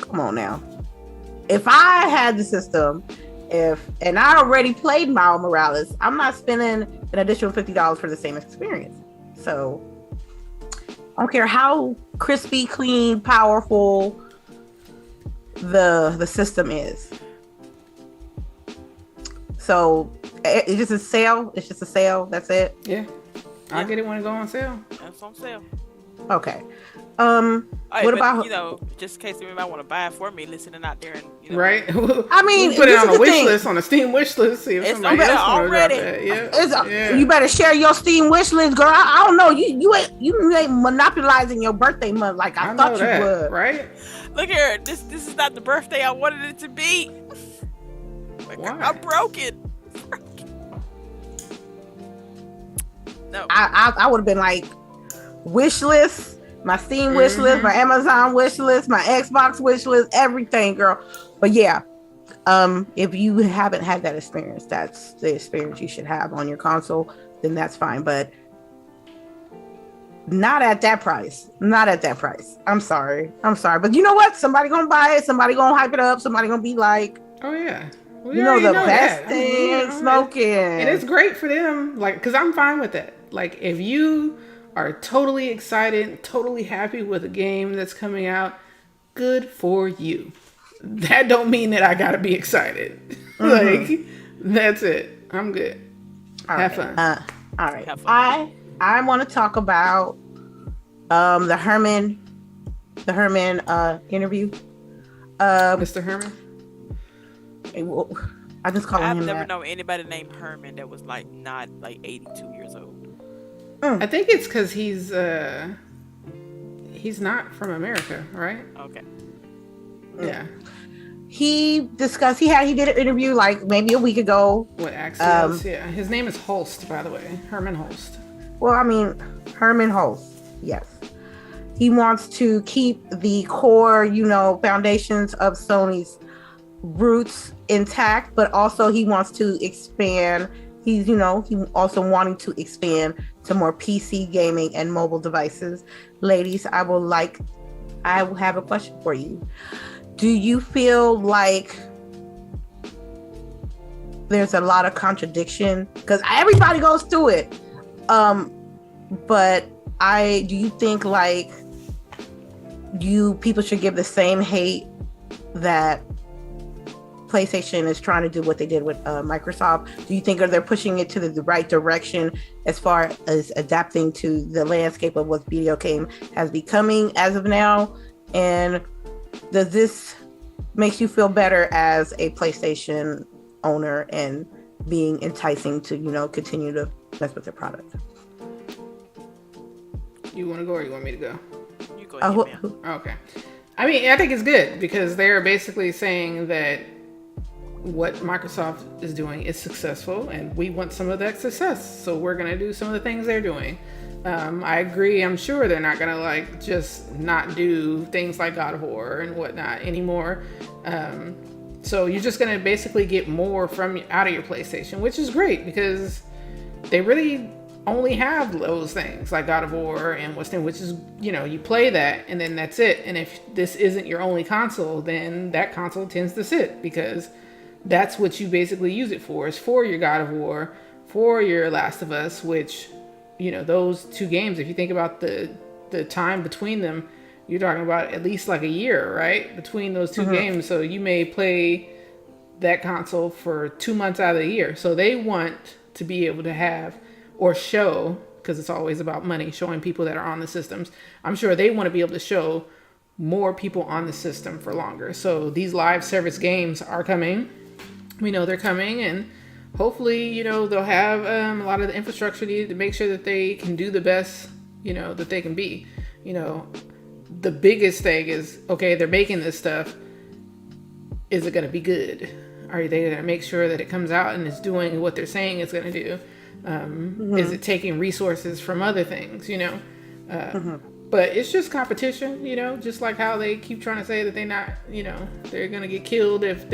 come on now. If I had the system, and I already played Miles Morales, I'm not spending an additional $50 for the same experience. So I don't care how crispy, clean, powerful the system is. So it's just a sale. It's just a sale. That's it. Yeah, I'll get it when it goes on sale. That's on sale. Okay. Right, what about just in case anybody want to buy it for me, listening out there, and right? I mean, we'll put it on a wish list, on a Steam wish list. See if it's somebody else already. Yeah. You better share your Steam wish list, girl. I don't know. You ain't monopolizing your birthday month like I thought you would. Right? Look here. This is not the birthday I wanted it to be. Why? I'm broken. No. I would have been like wish list. My Steam wish list, my Amazon wish list, my Xbox wish list, everything, girl. But yeah, if you haven't had that experience, that's the experience you should have on your console, then that's fine. But not at that price. Not at that price. I'm sorry. But you know what? Somebody gonna buy it. Somebody gonna hype it up. Somebody gonna be like, oh yeah. You know the best thing smoking. And it's great for them. Like, because I'm fine with that. Like, if you are totally excited, totally happy with a game that's coming out, good for you. That don't mean that I gotta be excited. Like, that's it. I'm good. Have fun. All right. I want to talk about the Herman interview. Mr. Herman. I just call him. I've never known anybody named Herman that was not 82 years old. I think it's because he's not from America, right? Okay. Yeah. He did an interview maybe a week ago. With Axios, yeah. His name is Hulst, by the way. Herman Hulst. Well, I mean, Herman Hulst, yes. He wants to keep the core, foundations of Sony's roots intact, but also he wants to expand. He also wanting to expand to more PC gaming and mobile devices. Ladies, I would like I have a question for you. Do you feel like there's a lot of contradiction? Because everybody goes through it. But do you think like people should give the same hate that PlayStation is trying to do what they did with Microsoft? Do you think they're pushing it to the right direction as far as adapting to the landscape of what video game has becoming as of now? And does this makes you feel better as a PlayStation owner and being enticing to, continue to mess with their product? You want to go or you want me to go? You go ahead, man. Okay. I mean, I think it's good because they're basically saying that what Microsoft is doing is successful and we want some of that success. So we're going to do some of the things they're doing. I agree. I'm sure they're not going to just not do things like God of War and whatnot anymore. So you're just going to basically get more out of your PlayStation, which is great because they really only have those things like God of War and which is, you play that and then that's it. And if this isn't your only console, then that console tends to sit because that's what you basically use it for, is for your God of War, for your Last of Us, which, those two games, if you think about the time between them, you're talking about at least like a year, right? Between those two games. So you may play that console for 2 months out of the year. So they want to be able to have or show, because it's always about money, showing people that are on the systems. I'm sure they want to be able to show more people on the system for longer. So these live service games are coming. We know they're coming, and hopefully, they'll have a lot of the infrastructure needed to make sure that they can do the best, that they can be. The biggest thing is, okay, they're making this stuff. Is it going to be good? Are they going to make sure that it comes out and it's doing what they're saying it's going to do? Is it taking resources from other things, But it's just competition, just like how they keep trying to say that they're not, they're going to get killed if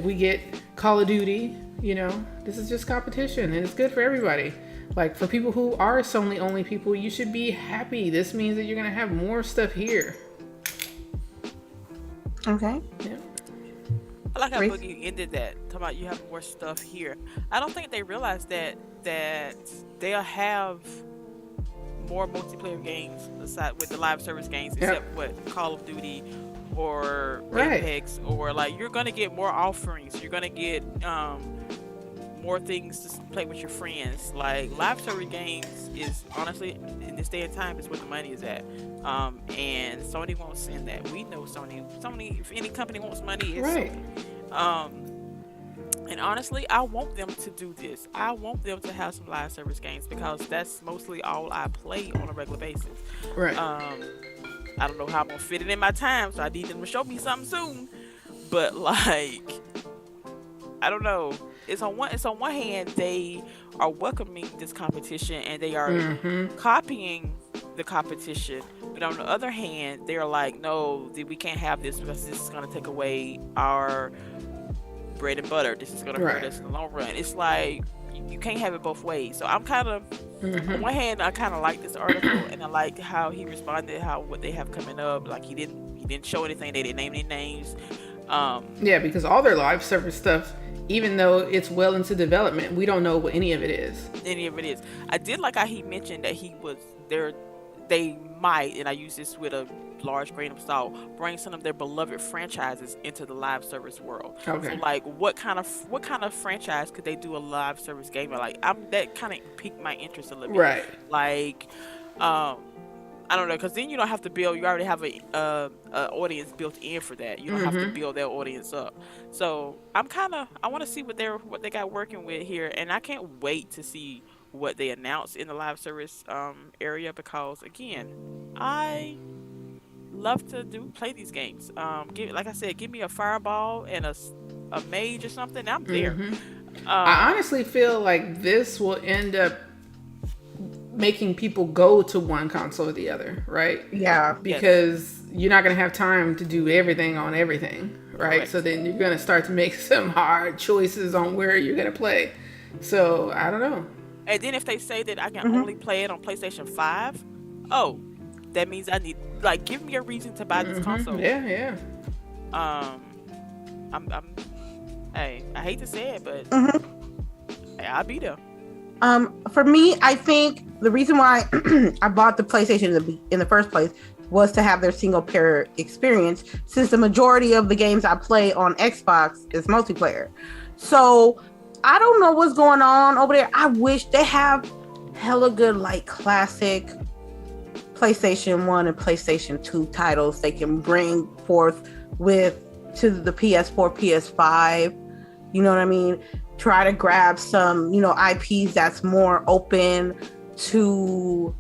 we get Call of Duty, this is just competition and it's good for everybody. Like for people who are Sony only people, you should be happy. This means that you're going to have more stuff here. Okay. Yeah. I like how Boogie ended that, talking about you have more stuff here. I don't think they realize that they'll have more multiplayer games aside with the live service games, except what Call of Duty or Apex, or like you're gonna get more offerings. You're gonna get more things to play with your friends. Like live service games is honestly in this day and time is where the money is at. And Sony won't send that. We know Sony. If any company wants money, it's Sony. And honestly, I want them to do this. I want them to have some live service games because that's mostly all I play on a regular basis. Right. I don't know how I'm gonna fit it in my time, so I need them to show me something soon. But like, I don't know. It's on one hand they are welcoming this competition and they are copying the competition, but on the other hand they are like, no, we can't have this because this is going to take away our bread and butter. This is going to hurt us in the long run. It's like you can't have it both ways. So I'm kind of on one hand I kind of like this article and I like how he responded, what they have coming up. Like he didn't show anything, they didn't name any names. Because all their live service stuff, even though it's well into development, we don't know what any of it is. I did like how he mentioned that he was there. They might, and I use this with a large grain of salt, bring some of their beloved franchises into the live service world. Okay. So like, what kind of franchise could they do a live service game? Like, that kind of piqued my interest a little bit. Right. Like, I don't know, because then you don't have to build. You already have a audience built in for that. You don't have to build their audience up. So I want to see what they got working with here, and I can't wait to see what they announce in the live service area because again, I love to play these games. Like I said, give me a fireball and a mage or something. I'm there. I honestly feel like this will end up making people go to one console or the other, right? Yeah. Because you're not going to have time to do everything on everything, right? Correct. So then you're going to start to make some hard choices on where you're going to play. So I don't know. And then if they say that I can only play it on PlayStation 5, that means I need give me a reason to buy this console. Yeah. Hey, I hate to say it, but hey, I'll be there. For me, I think the reason why I bought the PlayStation in the first place was to have their single player experience, since the majority of the games I play on Xbox is multiplayer. So I don't know what's going on over there. I wish they have hella good classic PlayStation 1 and PlayStation 2 titles they can bring forth to the PS4, PS5. You know what I mean? Try to grab some, IPs that's more open to,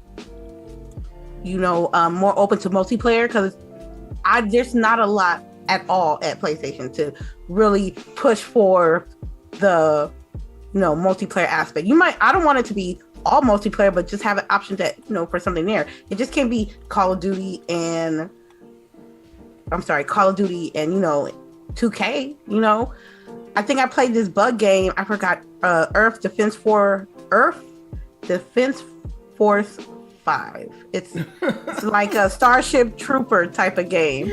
more open to multiplayer, because there's not a lot at all at PlayStation to really push for the, multiplayer aspect. I don't want it to be all multiplayer, but just have an option that, for something there. It just can't be Call of Duty and 2K, I think I played this bug game. I forgot, Earth Defense Force 5. It's like a Starship Trooper type of game.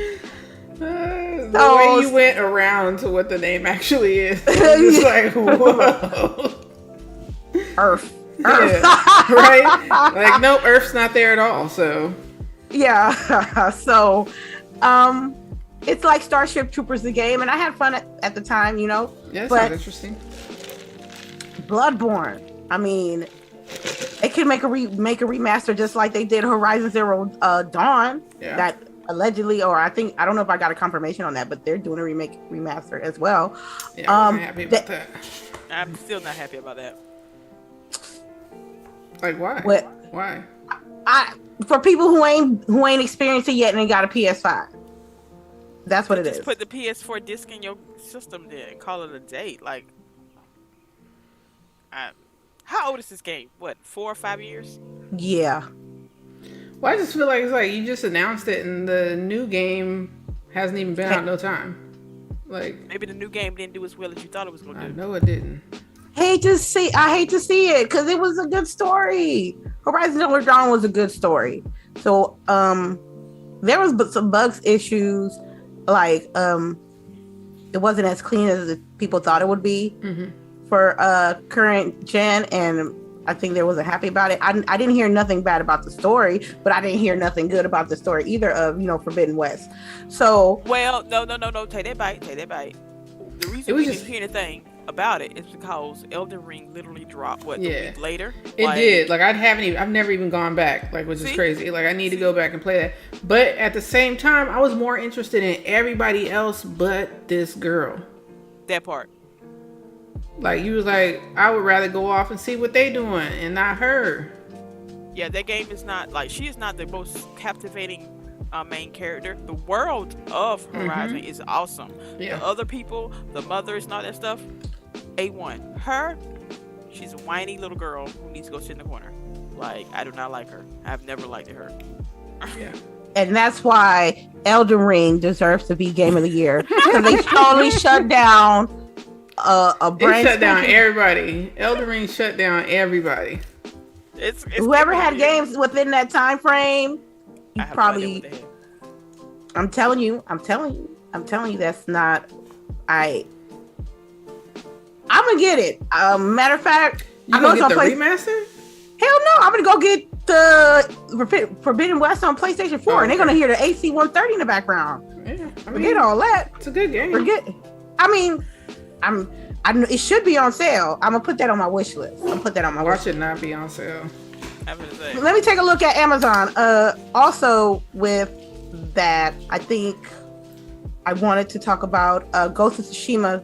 The way you went around to what the name actually is, it's like, whoa. Earth. Yeah, right? Nope, Earth's not there at all, so. Yeah, so, it's like Starship Troopers, the game, and I had fun at the time, Yeah, that sounds interesting. Bloodborne, I mean, they could make a remaster just like they did Horizon Zero Dawn. Yeah. That allegedly, or I don't know if I got a confirmation on that, but they're doing a remaster as well. Yeah, I'm happy about that. I'm still not happy about that. Like, why? What? Why? For people who ain't experienced it yet and they got a PS5. That's what it is. Just put the PS4 disc in your system there and call it a day. How old is this game? What, 4 or 5 years? Yeah. Well, I just feel like it's like you just announced it and the new game hasn't even been out no time. Maybe the new game didn't do as well as you thought it was going to do. No, it didn't. I hate to see it because it was a good story. Horizon Zero Dawn was a good story. So there was some bugs issues, it wasn't as clean as people thought it would be for current gen, and I think they wasn't happy about it. I didn't hear nothing bad about the story, but I didn't hear nothing good about the story either of Forbidden West. So no, take that bite. The reason we didn't hear anything about it is because Elden Ring literally dropped a week later. It did. I've never even gone back, which is crazy. I need to go back and play that. But at the same time, I was more interested in everybody else but this girl. That part. You was like, I would rather go off and see what they doing and not her. Yeah, that game is not she is not the most captivating main character. The world of Horizon is awesome. Yeah. The other people, the mothers and all that stuff, A1. Her, she's a whiny little girl who needs to go sit in the corner. I do not like her. I've never liked her. Yeah. And that's why Elden Ring deserves to be Game of the Year. Because they totally shut down a brand. It shut down everybody. Elden Ring shut down everybody. It's whoever had games within that time frame, you probably. I'm telling you, that's not. I'm gonna get it. Matter of fact, You gonna get the remaster? Hell no! I'm gonna go get the Forbidden West on PlayStation 4, and they're gonna hear the AC 130 in the background. Yeah, forget all that. It's a good game. It should be on sale. I'm gonna put that on my wish list. Why should not be on sale? Let me take a look at Amazon. Also with that, I think I wanted to talk about Ghost of Tsushima.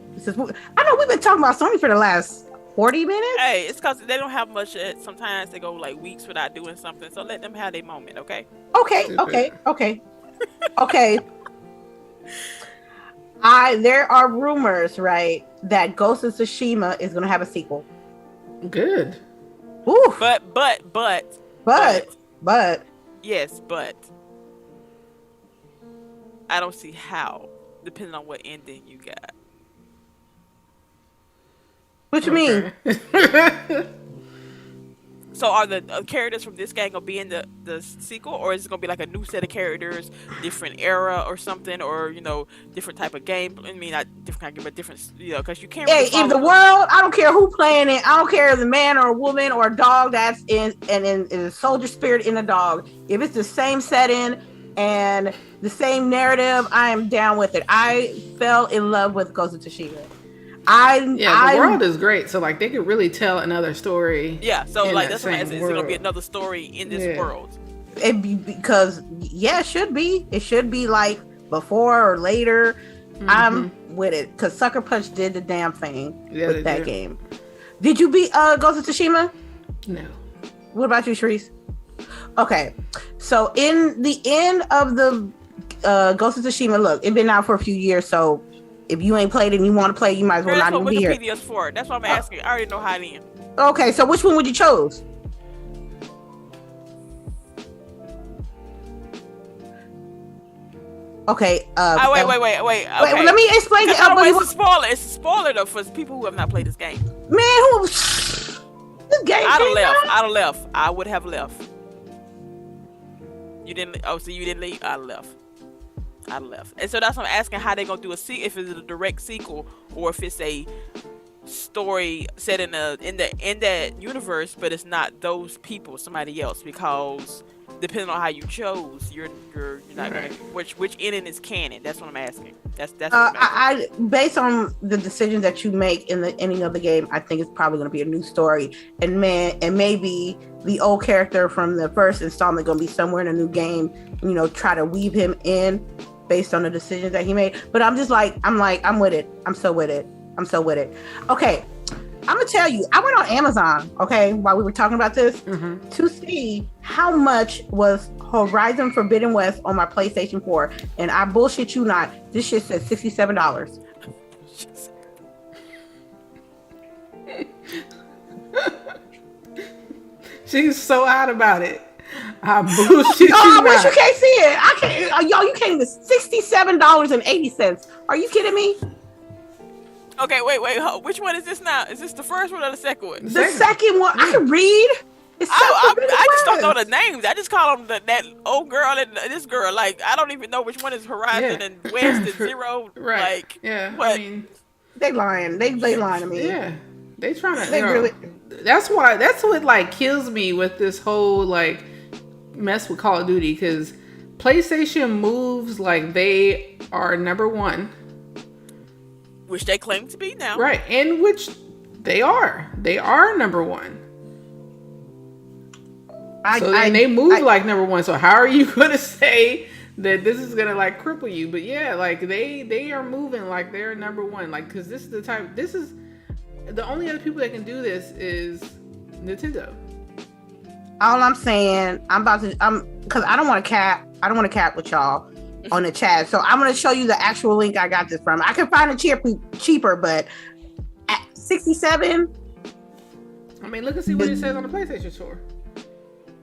I know we've been talking about Sony for the last 40 minutes. Hey, it's because they don't have much. Sometimes they go weeks without doing something. So let them have their moment, okay? Okay. There are rumors, right, that Ghost of Tsushima is going to have a sequel. Good. Ooh. But. Yes, but. I don't see how, depending on what ending you got. What you mean? So are the characters from this game gonna be in the sequel, or is it gonna be like a new set of characters, different era or something, or different type of game? I mean, not different kind of game, but different, because you can't. Hey, Really if the world, I don't care who playing it. I don't care if it's a man or a woman or a dog that's in a soldier spirit in a dog. If it's the same setting and the same narrative, I am down with it. I fell in love with Ghost of Tsushima. The world is great, so like they could really tell another story. Yeah, so like that's what I'm saying. Is it gonna be another story in this world? Because it should be. It should be like before or later. Mm-hmm. I'm with it because Sucker Punch did the damn thing with that game. Did you beat Ghost of Tsushima? No. What about you, CHAREECE? Okay, so in the end of the Ghost of Tsushima, look, it's been out for a few years, so. If you ain't played it and you want to play, you might as well not even be here. Wikipedia's for. That's what I'm asking. I already know how it ends. Okay, so which one would you choose? Okay. Wait. Okay. Let me explain it. It's a spoiler. It's a spoiler though for people who have not played this game. Man, this game. I'd have left. I would have left. You didn't. Oh, so you didn't leave. I left. And so that's what I'm asking, how they gonna do if it's a direct sequel or if it's a story set in that universe, but it's not those people, somebody else, because depending on how you chose, you're not gonna which ending is canon. That's what I'm asking. That's what I'm asking. I based on the decisions that you make in the ending of the game, I think it's probably gonna be a new story, and maybe the old character from the first installment gonna be somewhere in a new game. Try to weave him in based on the decisions that he made. But I'm with it. I'm so with it. Okay. I'm gonna tell you, I went on Amazon, okay, while we were talking about this, to see how much was Horizon Forbidden West on my PlayStation 4. And I bullshit you not, this shit said $67. She's so out about it. I bullshit you. I wish you can't see it. I can't. Y'all, you can't. $67.80. Are you kidding me? Okay, wait. Which one is this now? Is this the first one or the second one? The second one. I can read. I just don't know the names. I just call them that old girl and this girl. Like, I don't even know which one is Horizon and West and Zero. Right. Like, yeah. What? I mean, they lying. They lying to me. Yeah. They trying to. They really. That's what like kills me with this whole like mess with Call of Duty, because PlayStation moves like they are number one, which they claim to be now, right? And which they are number one. They move like number one. So how are you gonna say that this is gonna like cripple you? But yeah, like they are moving like they're number one. Like, because this is the only other people that can do this is Nintendo. All I'm saying, because I don't want to cap with y'all on the chat. So I'm going to show you the actual link I got this from. I can find it cheaper, but at $67. I mean, look and see what it says on the PlayStation Store.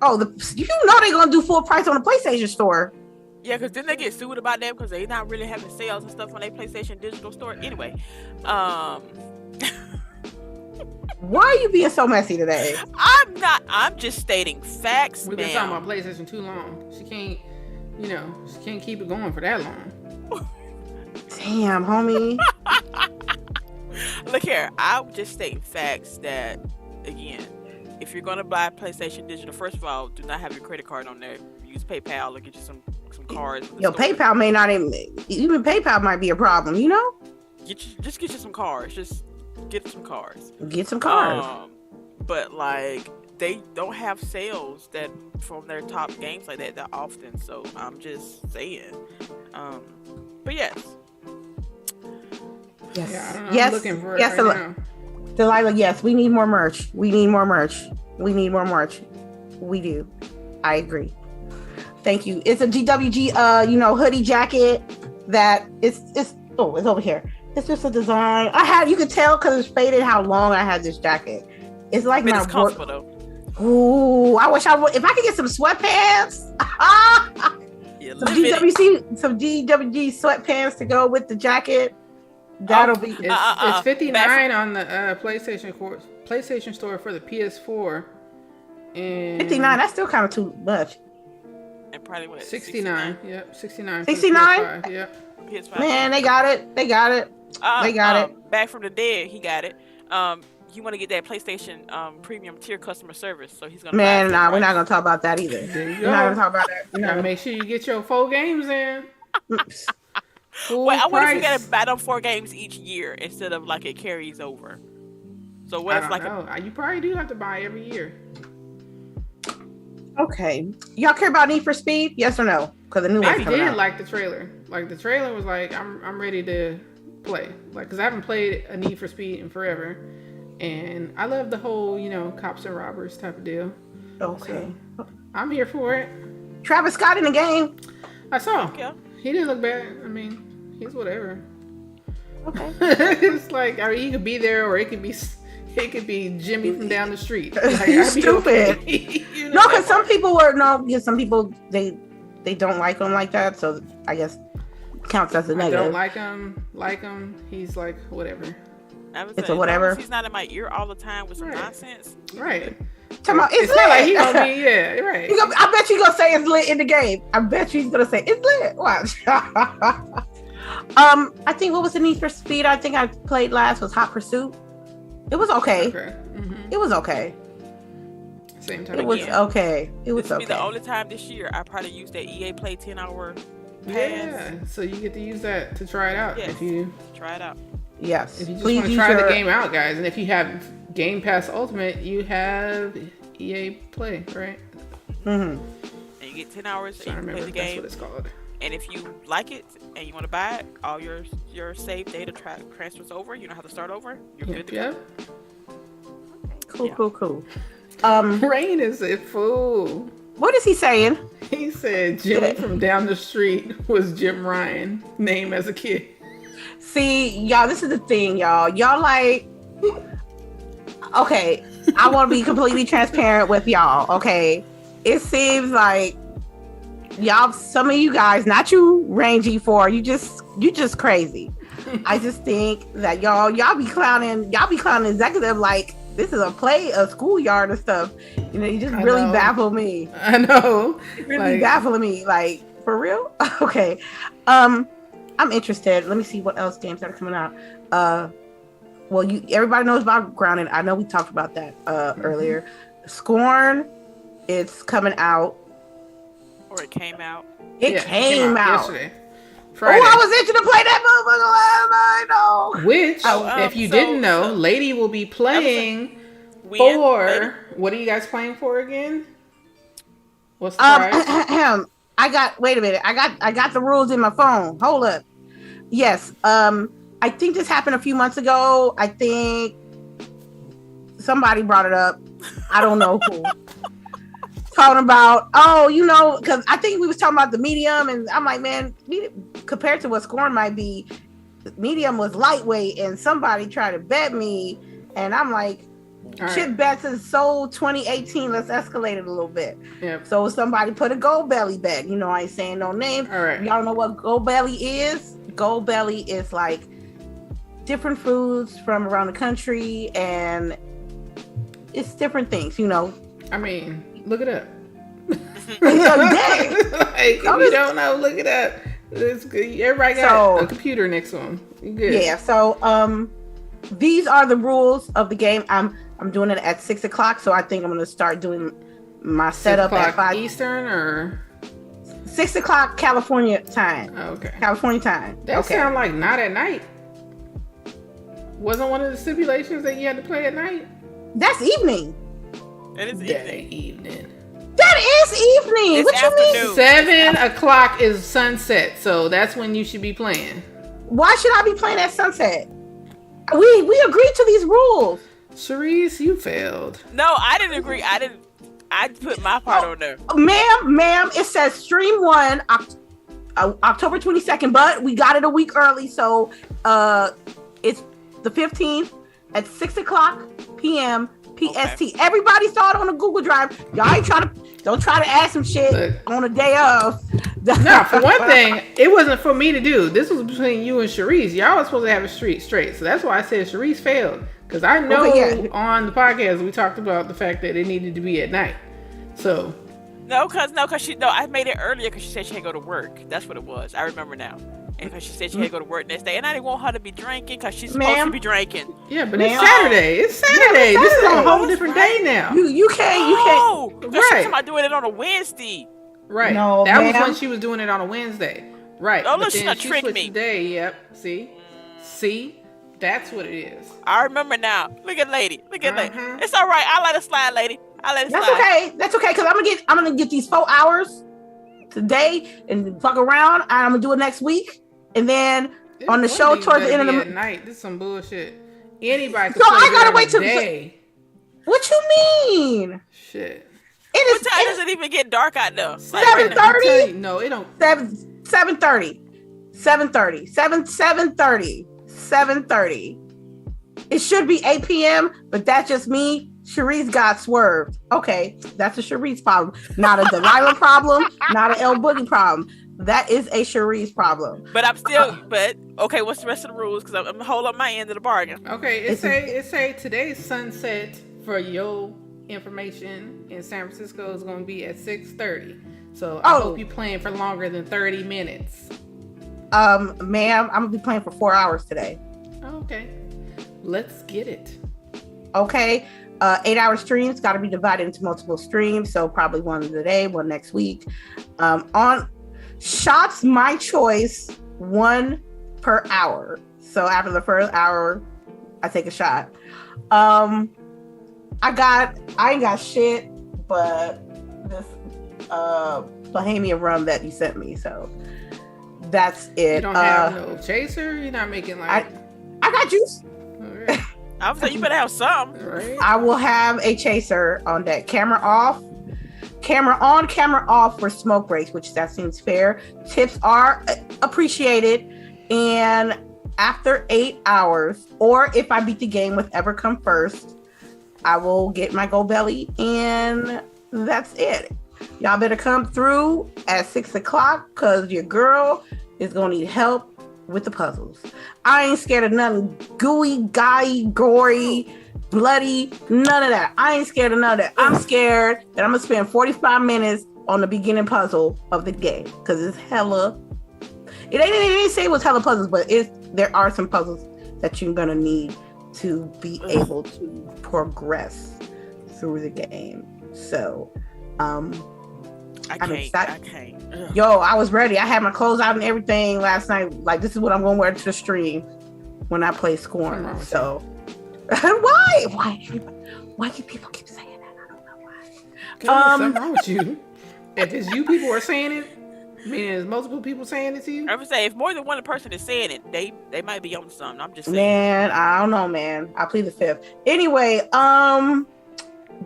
Oh, they're going to do full price on the PlayStation Store. Yeah, because then they get sued about that because they're not really having sales and stuff on their PlayStation digital store. Anyway, Why are you being so messy today? I'm not. I'm just stating facts, We've been talking about PlayStation too long. She can't keep it going for that long. Damn, homie. Look here. I'm just stating facts that, again, if you're going to buy PlayStation Digital, first of all, do not have your credit card on there. Use PayPal or get you some cards. Yo, PayPal may not even PayPal might be a problem, you know? Just get you some cards. Just get some cards. Get some cards. But like they don't have sales that from their top games like that often. So I'm just saying. But yes. Yes. Yeah, yes. I'm looking for it yes. right now. Delilah, yes, we need more merch. We do. I agree. Thank you. It's a GWG hoodie jacket that it's over here. It's just a design. You can tell because it's faded how long I had this jacket. It's like it's comfortable though. Ooh, I wish if I could get some sweatpants. Some GWG sweatpants to go with the jacket. That'll be it's $59 on the PlayStation Store for the PS4. And 59. That's still kind of too much. And probably what? 69. Yep, 69. 69. Yep. PS5. Man, they got it. They got it. They got it. Back from the dead, he got it. You want to get that PlayStation premium tier customer service, so he's gonna. Man, nah, we're not gonna talk about that either. There you We're go. not gonna talk about that. You gotta make sure you get your 4 games in. Wait, I wonder if you gotta buy them 4 games each year instead of like it carries over. So what if like you probably do have to buy every year. Okay, y'all care about Need for Speed? Yes or no? Because the new one's I coming did out. like the trailer. Like the trailer was like, I'm ready to play. Like, cause I haven't played a Need for Speed in forever, and I love the whole cops and robbers type of deal. Okay, So, I'm here for it. Travis Scott in the game. I saw. Yeah. He didn't look bad. I mean, he's whatever. Okay. It's like, I mean, he could be there, or it could be Jimmy from down the street. Like, You I'd be stupid. okay. No, because some people some people they don't like him like that, so I guess counts as a I negative. don't like him. He's like whatever. It's a whatever. He's not in my ear all the time with some nonsense. Right. Talking about, it's not lit. like he gonna be right. I bet you gonna say it's lit in the game. I bet you he's gonna say it's lit. Watch. I think what was the Need for Speed I think I played last was Hot Pursuit. It was okay. Mm-hmm. It was okay. Same time. It was okay. It was This will okay. be the only time this year I probably use that EA Play 10-hour pass. Yeah. So you get to use that to try it out. Yes. If you try it out. Yes. If you just Please want to use try your- the game out, guys, and if you have Game Pass Ultimate, you have EA Play, right? Mm-hmm. And you get 10 hours I and you remember play the that's game. what it's called. And if you like it and you want to buy it, all your save data transfers over. You know how to start over. You're good to go. Cool. Rain is a fool. What is he saying? He said Jimmy from down the street was Jim Ryan, name as a kid. See, y'all, this is the thing, y'all. Y'all like, okay, I want to be completely transparent with y'all, okay? It seems like y'all, some of you guys, not you, Rangy, you just crazy. I just think that y'all be clowning executive like this is a schoolyard and stuff. You know, you just really baffle me. I know. It really baffling me. Like, for real? Okay. I'm interested. Let me see what else games are coming out. Well, everybody knows about Grounded. I know we talked about that earlier. Scorn, it's coming out. Or it came out. It came out yesterday. Friday. Oh, I was itching to play that motherfucker last night. Which, if you didn't know, Lady will be playing for. What are you guys playing for again? What's the prize? Wait a minute. I got the rules in my phone. Hold up. Yes. I think this happened a few months ago. I think somebody brought it up. I don't know who. Talking about, because I think we was talking about the medium, and I'm like, man, compared to what Scorn might be, medium was lightweight, and somebody tried to bet me, and I'm like, Chip bets is so 2018. Let's escalate it a little bit. Yep. So somebody put a Gold Belly bet. I ain't saying no names. All right. Y'all know what Gold Belly is? Gold Belly is like different foods from around the country, and it's different things. I mean, look it up. If you don't know, look it up. It's good. Everybody got a computer next to them. You good? Yeah. So these are the rules of the game. I'm doing it at 6:00, so I think I'm gonna start doing my setup at 5 Eastern or 6:00 California time. Oh, okay. California time. That sound like not at night. Wasn't one of the stipulations that you had to play at night? That's evening. It is evening. That is evening. It's what you mean? 7 o'clock is sunset, so that's when you should be playing. Why should I be playing at sunset? We agreed to these rules. CHAREECE, you failed. No, I didn't agree. I put my part on there. Ma'am, it says stream 1 October 22nd, but we got it a week early, so it's the 15th at 6:00 p.m. PST. Okay. Everybody saw it on the Google Drive. Y'all ain't trying to Don't try to ask some shit Look. on a day of. No, for one thing, it wasn't for me to do. This was between you and Charisse. Y'all was supposed to have a street straight. So that's why I said Charisse failed. Because I know on the podcast we talked about the fact that it needed to be at night. So. I made it earlier because she said she had to go to work. That's what it was. I remember now. And because she said she had to go to work next day. And I didn't want her to be drinking because she's supposed to be drinking. Yeah, but it's Saturday. It's Saturday. This is a whole different day now. You can't. Because she's talking about doing it on a Wednesday. Right. No, that was when she was doing it on a Wednesday. Right. Oh, look, she's not tricking me. Today. Yep. See? That's what it is. I remember now. Look at lady. Lady. It's all right. I'll let it slide, lady. That's okay. Because I'm gonna get these 4 hours today and fuck around. I'm gonna do it next week, and then on the show towards the end of the night. This is some bullshit. Anybody can so I gotta wait till day. What you mean? Shit. What time does it even get dark out there? 7:30? No, it don't. 7:30. 7:30. It should be 8 p.m., but that's just me. Charisse got swerved. Okay, that's a Charisse problem. Not a Delilah problem, not an LBOOGIE problem. That is a Charisse problem. But I'm still, okay, what's the rest of the rules? Because I'm holding up my end of the bargain. Okay, it say today's sunset for your information in San Francisco is going to be at 6:30. So I hope you're playing for longer than 30 minutes. Ma'am, I'm going to be playing for 4 hours today. Okay. Let's get it. Okay. 8-hour streams got to be divided into multiple streams. So probably one today, one next week. On shots, my choice, 1 per hour. So after the first hour, I take a shot. I ain't got shit, but this Bohemian rum that you sent me. So that's it. You don't have no chaser? You're not making like... I got juice. Right. I was like, you better have some. Right. I will have a chaser on deck. Camera off. Camera on, camera off for smoke breaks, which that seems fair. Tips are appreciated. And after 8 hours, or if I beat the game with Ever Come First, I will get my gold belly, and that's it. Y'all better come through at 6 o'clock because your girl is going to need help with the puzzles. I ain't scared of nothing gooey, gory, bloody, none of that. I ain't scared of none of that. I'm scared that I'm going to spend 45 minutes on the beginning puzzle of the game because it's hella... It didn't say it was hella puzzles, but there are some puzzles that you're going to need to be able to progress through the game. So, I'm excited. I can't. Yo, I was ready. I had my clothes out and everything last night. Like, this is what I'm going to wear to the stream when I play Scorn. So, why do people keep saying that? I don't know why. There's something wrong with you. If it's you people are saying it, meaning there's multiple people saying it to you? I would say if more than one person is saying it, they might be on something. I'm just saying. Man, I don't know, man. I plead the fifth. Anyway,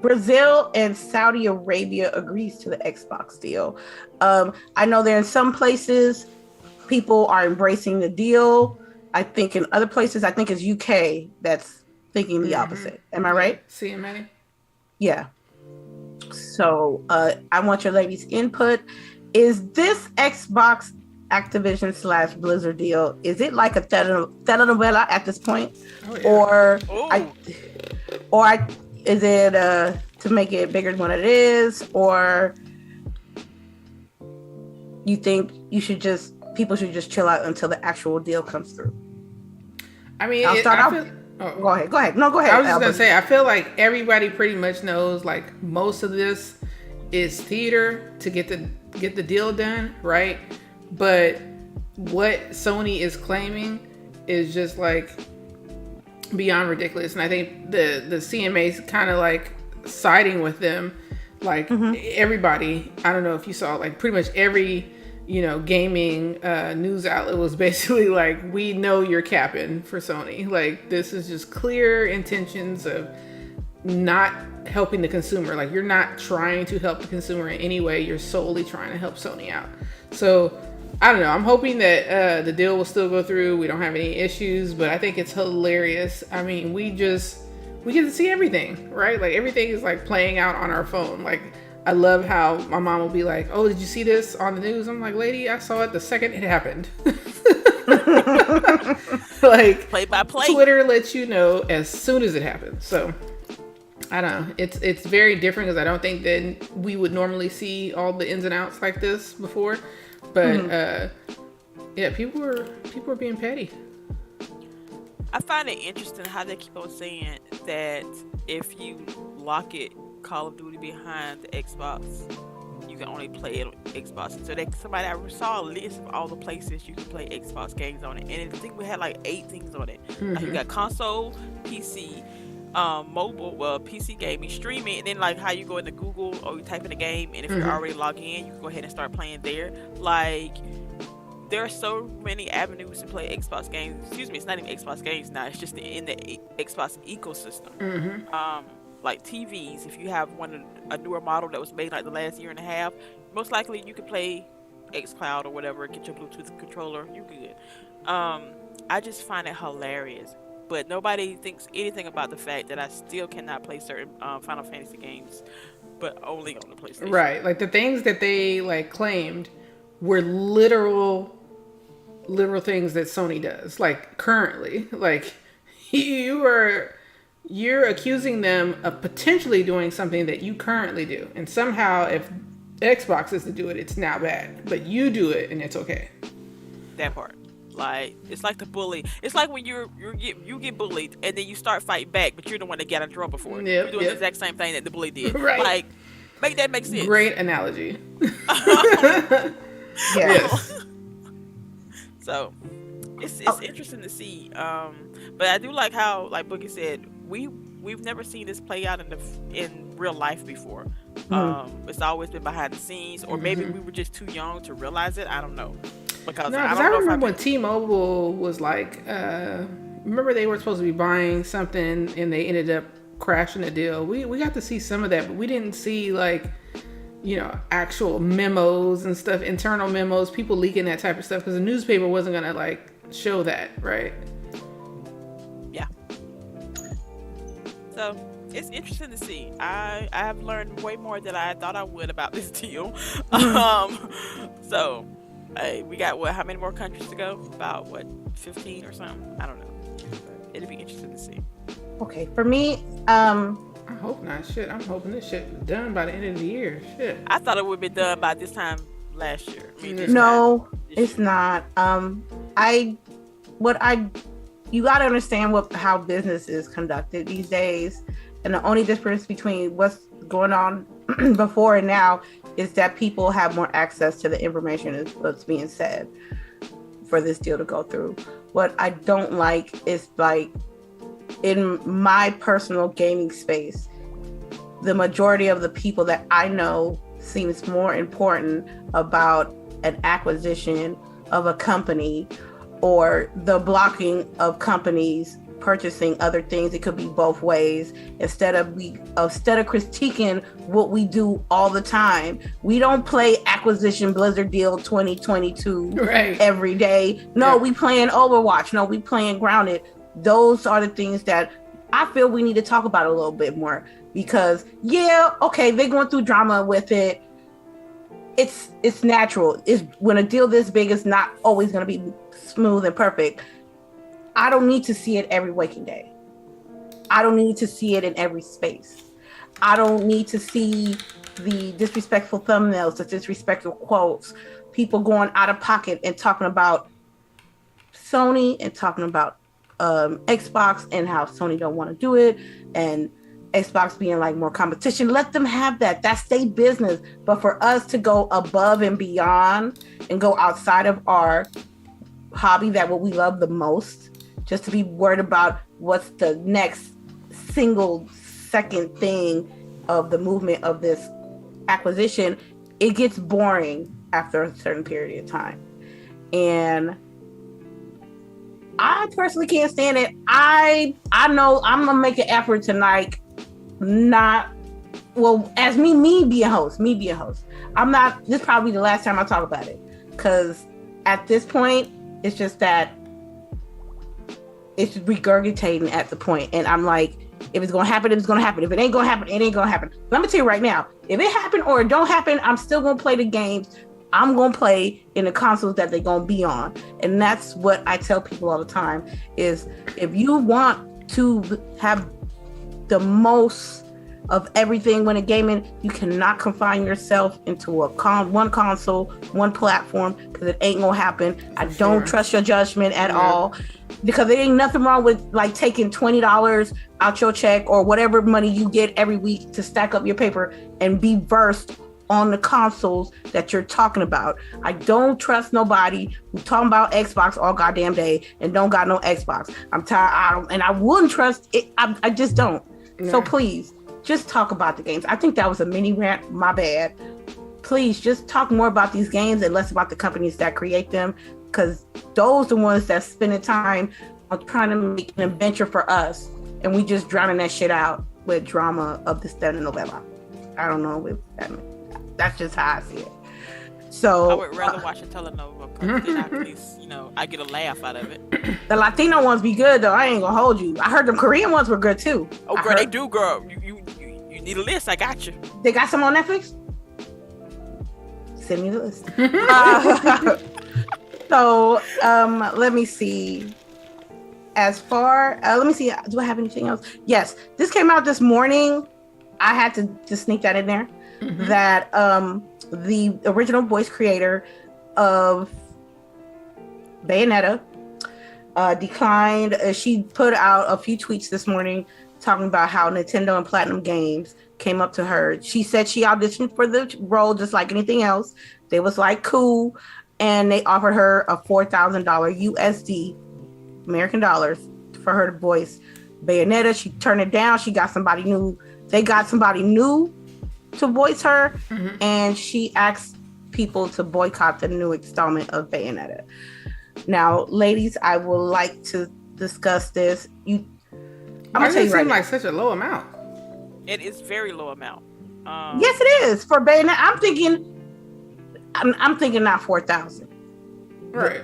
Brazil and Saudi Arabia agrees to the Xbox deal. I know there in some places people are embracing the deal. I think in other places, I think it's UK that's thinking the opposite. Am I right? CMA? Yeah. So I want your ladies' input. Is this Xbox Activision / Blizzard deal, is it like a telenovela at this point? Oh, yeah. Or is it to make it bigger than what it is? Or you think people should just chill out until the actual deal comes through? I mean, Go ahead. No, go ahead. I was just going to say, I feel like everybody pretty much knows like most of this is theater to get the deal done, right? But what Sony is claiming is just like beyond ridiculous, and I think the CMA's kind of like siding with them. Like everybody, I don't know if you saw, like pretty much every gaming news outlet was basically like, we know you're capping for Sony. Like, this is just clear intentions of not helping the consumer. Like, you're not trying to help the consumer in any way. You're solely trying to help Sony out. So I don't know. I'm hoping that the deal will still go through. We don't have any issues, but I think it's hilarious. I mean, we get to see everything, right? Like, everything is like playing out on our phone. Like, I love how my mom will be like, "Oh, did you see this on the news?" I'm like, "Lady, I saw it the second it happened." Like, play by play. Twitter lets you know as soon as it happens. So I don't know. It's very different because I don't think that we would normally see all the ins and outs like this before. But yeah, people are being petty. I find it interesting how they keep on saying that if you lock it Call of Duty behind the Xbox, you can only play it on Xbox. So I saw a list of all the places you can play Xbox games on it, and I think we had like 8 things on it. Like you got console, PC, mobile, PC gaming, streaming, and then like how you go into Google or you type in the game, and if you're already logged in, you can go ahead and start playing there. Like, there are so many avenues to play Xbox games. Excuse me, it's not even Xbox games now. It's just in the Xbox ecosystem. Like TVs, if you have a newer model that was made like the last year and a half, most likely you can play Xcloud or whatever, get your Bluetooth controller, you good. I just find it hilarious. But nobody thinks anything about the fact that I still cannot play certain Final Fantasy games, but only on the PlayStation. Right, like the things that they like claimed were literal things that Sony does. Like currently, like you're accusing them of potentially doing something that you currently do, and somehow if Xbox is to do it, it's now bad, but you do it and it's okay. That part. Like, it's like the bully. It's like when you get bullied and then you start fighting back, but you're the one that got in trouble for it. You're doing the exact same thing that the bully did. Right. Like, make that make sense. Great analogy. Yes. So, it's interesting to see. But I do like how, like Boogie said, we've never seen this play out in real life before. It's always been behind the scenes, or maybe we were just too young to realize it. I don't know. Because I remember when T-Mobile was like, remember they were supposed to be buying something and they ended up crashing the deal. We got to see some of that, but we didn't see like, actual memos and stuff, internal memos, people leaking that type of stuff, because the newspaper wasn't gonna like show that, right? Yeah. So it's interesting to see. I have learned way more than I thought I would about this deal. So. Hey, we got how many more countries to go? About 15 or something? I don't know. But it'll be interesting to see. Okay, for me, I hope not. Shit, I'm hoping this shit is done by the end of the year. Shit. I thought it would be done by this time last year. It's not. You gotta understand how business is conducted these days, and the only difference between what's going on before and now is that people have more access to the information is what's being said for this deal to go through. What I don't like is, like, in my personal gaming space, the majority of the people that I know seems more important about an acquisition of a company or the blocking of companies purchasing other things. It could be both ways. Instead of critiquing what we do all the time. We don't play acquisition Blizzard deal 2022 every day. No, we playing Overwatch. No, we playing Grounded. Those are the things that I feel we need to talk about a little bit more, because they're going through drama with it. It's natural. It's when a deal this big is not always going to be smooth and perfect. I don't need to see it every waking day. I don't need to see it in every space. I don't need to see the disrespectful thumbnails, the disrespectful quotes, people going out of pocket and talking about Sony and talking about Xbox and how Sony don't want to do it, and Xbox being like more competition. Let them have that. That's their business. But for us to go above and beyond and go outside of our hobby, that what we love the most, just to be worried about what's the next single second thing of the movement of this acquisition, it gets boring after a certain period of time. And I personally can't stand it. I know I'm gonna make an effort tonight. As me being host. I'm not. This is probably the last time I talk about it, because at this point, it's just that it's regurgitating at the point, and I'm like, If it's gonna happen, it's gonna happen. If it ain't gonna happen, it ain't gonna happen. But I'm gonna tell you right now, if it happen or it don't happen, I'm still gonna play the games. I'm gonna play in the consoles that they're gonna be on. And that's what I tell people all the time is if you want to have the most of everything when a gaming, you cannot confine yourself into one console, one platform, because it ain't gonna happen. I don't trust your judgment at all, because there ain't nothing wrong with like taking $20 out your check or whatever money you get every week to stack up your paper and be versed on the consoles that you're talking about. I don't trust nobody who's talking about Xbox all goddamn day and don't got no Xbox. I'm tired, and I wouldn't trust it. I just don't. Yeah. So please, just talk about the games. I think that was a mini rant. My bad. Please just talk more about these games and less about the companies that create them, because those are the ones that spending time on trying to make an adventure for us, and we just drowning that shit out with drama of this, that, and novella. I don't know if that means. That's just how I see it. So I would rather watch a telenovela because then at least, I get a laugh out of it. The Latino ones be good though. I ain't gonna hold you. I heard them Korean ones were good too. Oh, girl, they do, girl. You need a list. I got you. They got some on Netflix? Send me the list. So let me see. As far, let me see. Do I have anything else? Yes, this came out this morning. I had to just sneak that in there. Mm-hmm. That the original voice creator of Bayonetta declined. She put out a few tweets this morning talking about how Nintendo and Platinum Games came up to her. She said she auditioned for the role just like anything else. They was like, cool. And they offered her a $4,000 USD, American dollars, for her to voice Bayonetta. She turned it down. She got somebody new. They got somebody new to voice her, and she asked people to boycott the new installment of Bayonetta. Now, ladies, I would like to discuss this. I'm gonna tell you right now. Like such a low amount. It is very low amount. Yes, it is for Bayonetta. I'm thinking not 4,000. Right.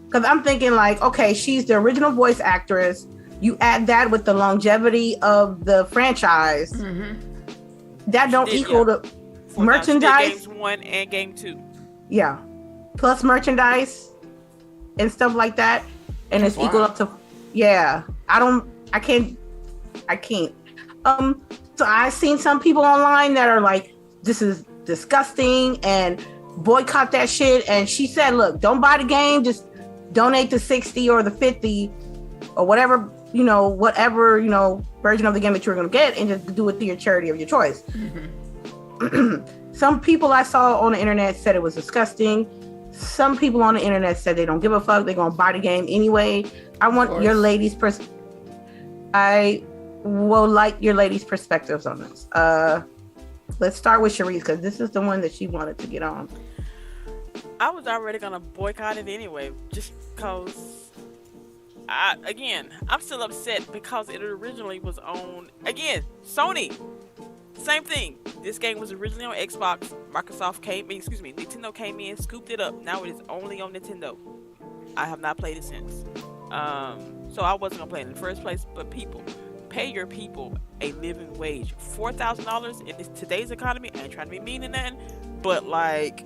Because I'm thinking like, okay, she's the original voice actress. You add that with the longevity of the franchise. Mm-hmm. That don't equal the merchandise. Games 1 and game 2. Yeah. Plus merchandise and stuff like that. And it's equal up to, I can't. So I've seen some people online that are like, this is disgusting and boycott that shit. And she said, look, don't buy the game. Just donate the 60 or the 50 or whatever, version of the game that you're going to get, and just do it to your charity of your choice. Mm-hmm. Some people I saw on the internet said it was disgusting. Some people on the internet said they don't give a fuck. They're going to buy the game anyway. I want your ladies' I will like your ladies' perspectives on this. Let's start with CHAREECE, because this is the one that she wanted to get on. I was already going to boycott it anyway, just because I'm still upset because it originally was on, Sony. Same thing. This game was originally on Xbox. Nintendo came in, scooped it up. Now it is only on Nintendo. I have not played it since. So I wasn't going to play it in the first place. But people, pay your people a living wage. $4,000 in today's economy. I ain't trying to be mean in that, but like,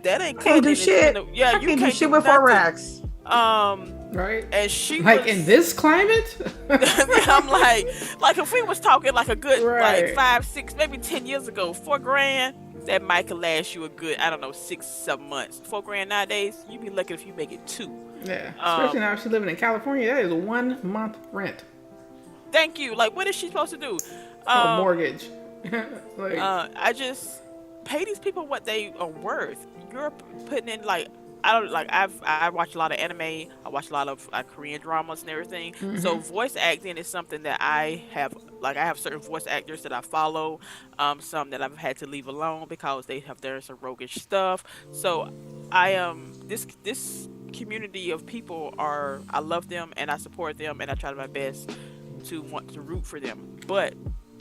that ain't can't do shit. Yeah, you can't do shit with 4 racks. Right. And she like in this climate. I'm like if we was talking like a good like 5, 6, maybe 10 years ago, $4,000, that might could last you a good 6, 7 months. $4,000 nowadays, you be lucky if you make it 2. Yeah, especially now she's living in California. That is 1 month rent. Thank you. Like, what is she supposed to do? A mortgage. I just pay these people what they are worth. You're putting in I watch a lot of anime. I watch a lot of Korean dramas and everything. Mm-hmm. So voice acting is something that I have certain voice actors that I follow. Some that I've had to leave alone because they have done some roguish stuff. So I this community of people I love them and I support them and I try my best to want to root for them. But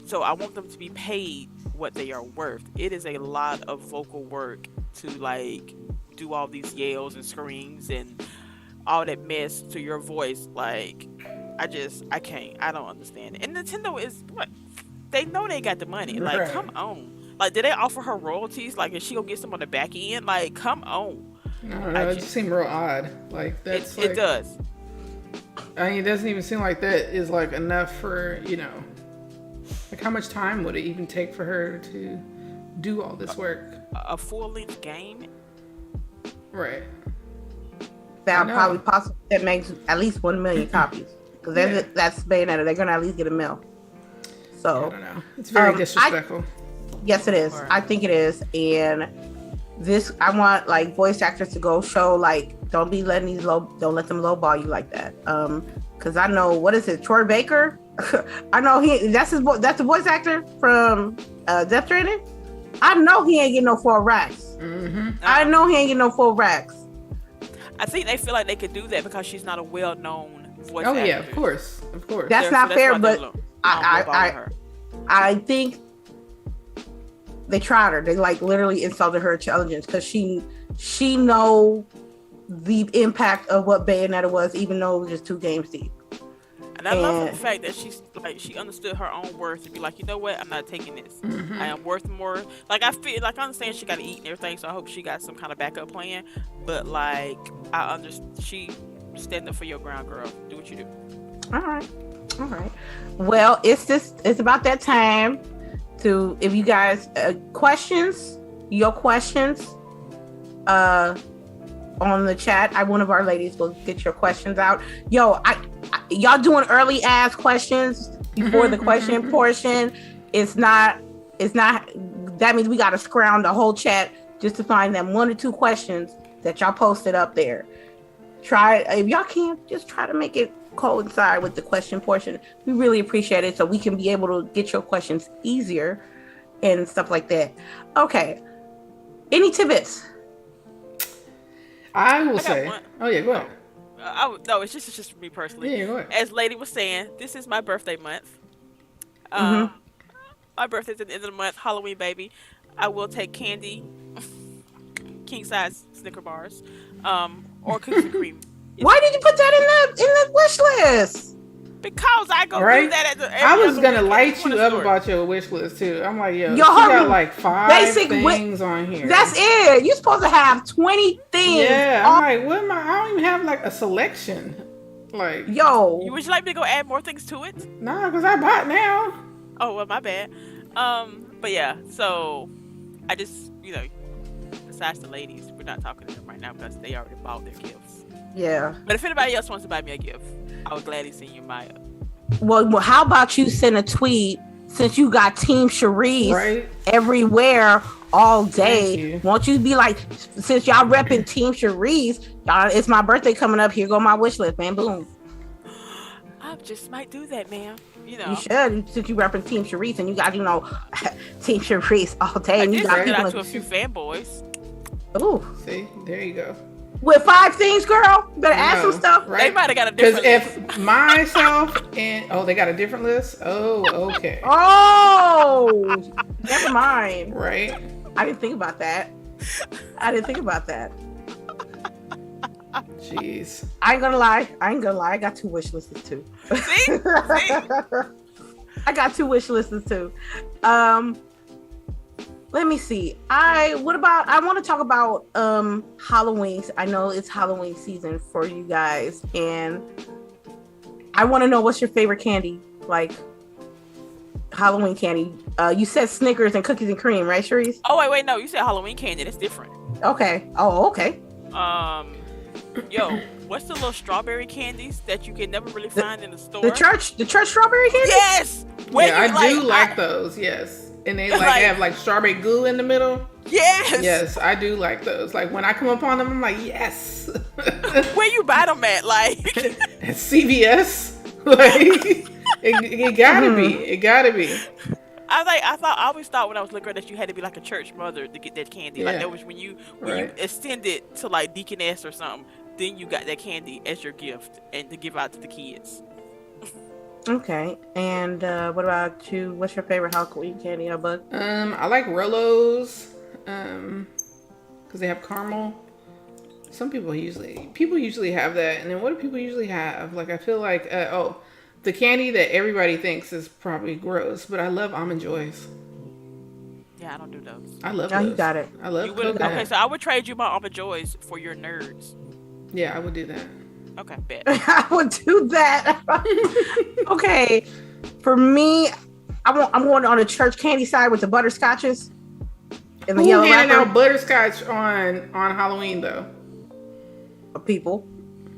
so I want them to be paid what they are worth. It is a lot of vocal work to do all these yells and screams and all that mess to your voice. I can't. I don't understand it. And Nintendo is what? They know they got the money. Like, Right. come on. Like, did they offer her royalties? Like, is she gonna get some on the back end? Like, come on. I don't know. It just seemed real odd. Like that's It does. I mean, it doesn't even seem like that is like enough for like how much time would it even take for her to do all this work? A full-length game. Right. That probably possible. That makes at least 1 million copies because that's Bayonetta. They're gonna at least get a mil. So I don't know. It's very disrespectful. Yes, it is. I think it is. And this, I want like voice actors to go show like, don't let them lowball you like that. Because I know, what is it, Troy Baker? I know that's the voice actor from Death Stranding. I know he ain't getting no 4 racks. Mm-hmm. I know he ain't getting no 4 racks. I think they feel like they could do that because she's not a well-known voice actor. Oh yeah, of course. That's not fair, but I think they tried her. They like literally insulted her intelligence because she know the impact of what Bayonetta was, even though it was just 2 games deep. And I love the fact that she understood her own worth to be like, you know what, I'm not taking this. Mm-hmm. I am worth more. Like, I feel like I understand she got to eat and everything, so I hope she got some kind of backup plan. But like, I understand she stand up for your ground, girl. Do what you do. All right. Well, it's about that time to, if you guys your questions on the chat, one of our ladies will get your questions out. Yo, y'all doing early ass questions before the question portion. It's not that means we got to scrounge the whole chat just to find them 1 or 2 questions that y'all posted up there. If y'all can, just try to make it coincide with the question portion. We really appreciate it, so we can be able to get your questions easier and stuff like that. Okay, any tidbits? I will say. Oh yeah, go ahead. No, it's just for me personally. Yeah, go ahead. As Lady was saying, this is my birthday month. My birthday's at the end of the month. Halloween, baby. I will take candy, king size Snicker bars, or cookies and cream. Why did you put that in the wish list? Because I go do that at the. I was gonna light you up about your wish list too. I'm like, yo, she Harvey, got like 5 things on here. That's it. You're supposed to have 20 things. Yeah, I'm like, what am I don't even have like a selection. Like, yo, would you like me to go add more things to it? Nah, because I bought now. Oh well, my bad. But yeah, so I just besides the ladies, we're not talking to them right now because they already bought their gifts. Yeah. But if anybody else wants to buy me a gift, I would gladly send you my. Well, how about you send a tweet since you got Team CHAREECE everywhere all day? Won't you be like, since y'all repping Team CHAREECE, y'all, it's my birthday coming up. Here go my wish list, man. Boom. I just might do that, ma'am. You should, since you repping Team CHAREECE and you got Team CHAREECE all day. And you got people out to a few fanboys. Ooh, see, there you go. With 5 things, girl. You better add some stuff. Right? They might have got a different list. Because if myself and they got a different list. Oh, okay. Oh, never mind. Right. I didn't think about that. Jeez. I ain't gonna lie. I got 2 wish lists too. See? I got 2 wish lists too. Let me see. I want to talk about Halloween. I know it's Halloween season for you guys, and I want to know what's your favorite candy, like Halloween candy. You said Snickers and cookies and cream, right, CHAREECE? Oh wait, no, you said Halloween candy. That's different. Okay. Oh, okay. Yo, what's the little strawberry candies that you can never really find in the store? The church strawberry candy? Yes. I do like those. Yes. And they have like strawberry goo in the middle. Yes. Yes, I do like those. Like when I come upon them, I'm like, yes. Where you buy them at? Like at CVS. Like it gotta be. It gotta be. I always thought when I was looking that you had to be like a church mother to get that candy. Yeah. Like that was when you extended to like deaconess or something, then you got that candy as your gift and to give out to the kids. Okay, and what about you? What's your favorite Halloween candy, Bug? I like Rolos, because they have caramel. Some people usually have that, and then what do people usually have? Like I feel like the candy that everybody thinks is probably gross, but I love Almond Joys. Yeah, I don't do those. I love No, those. you got it. I love coconut. Okay, so I would trade you my Almond Joys for your nerds. Yeah, I would do that. Okay, bet. I would do that. Okay, for me, I'm going on the church candy side with the butterscotches and the yellow handing wrapper. out butterscotch on Halloween though? People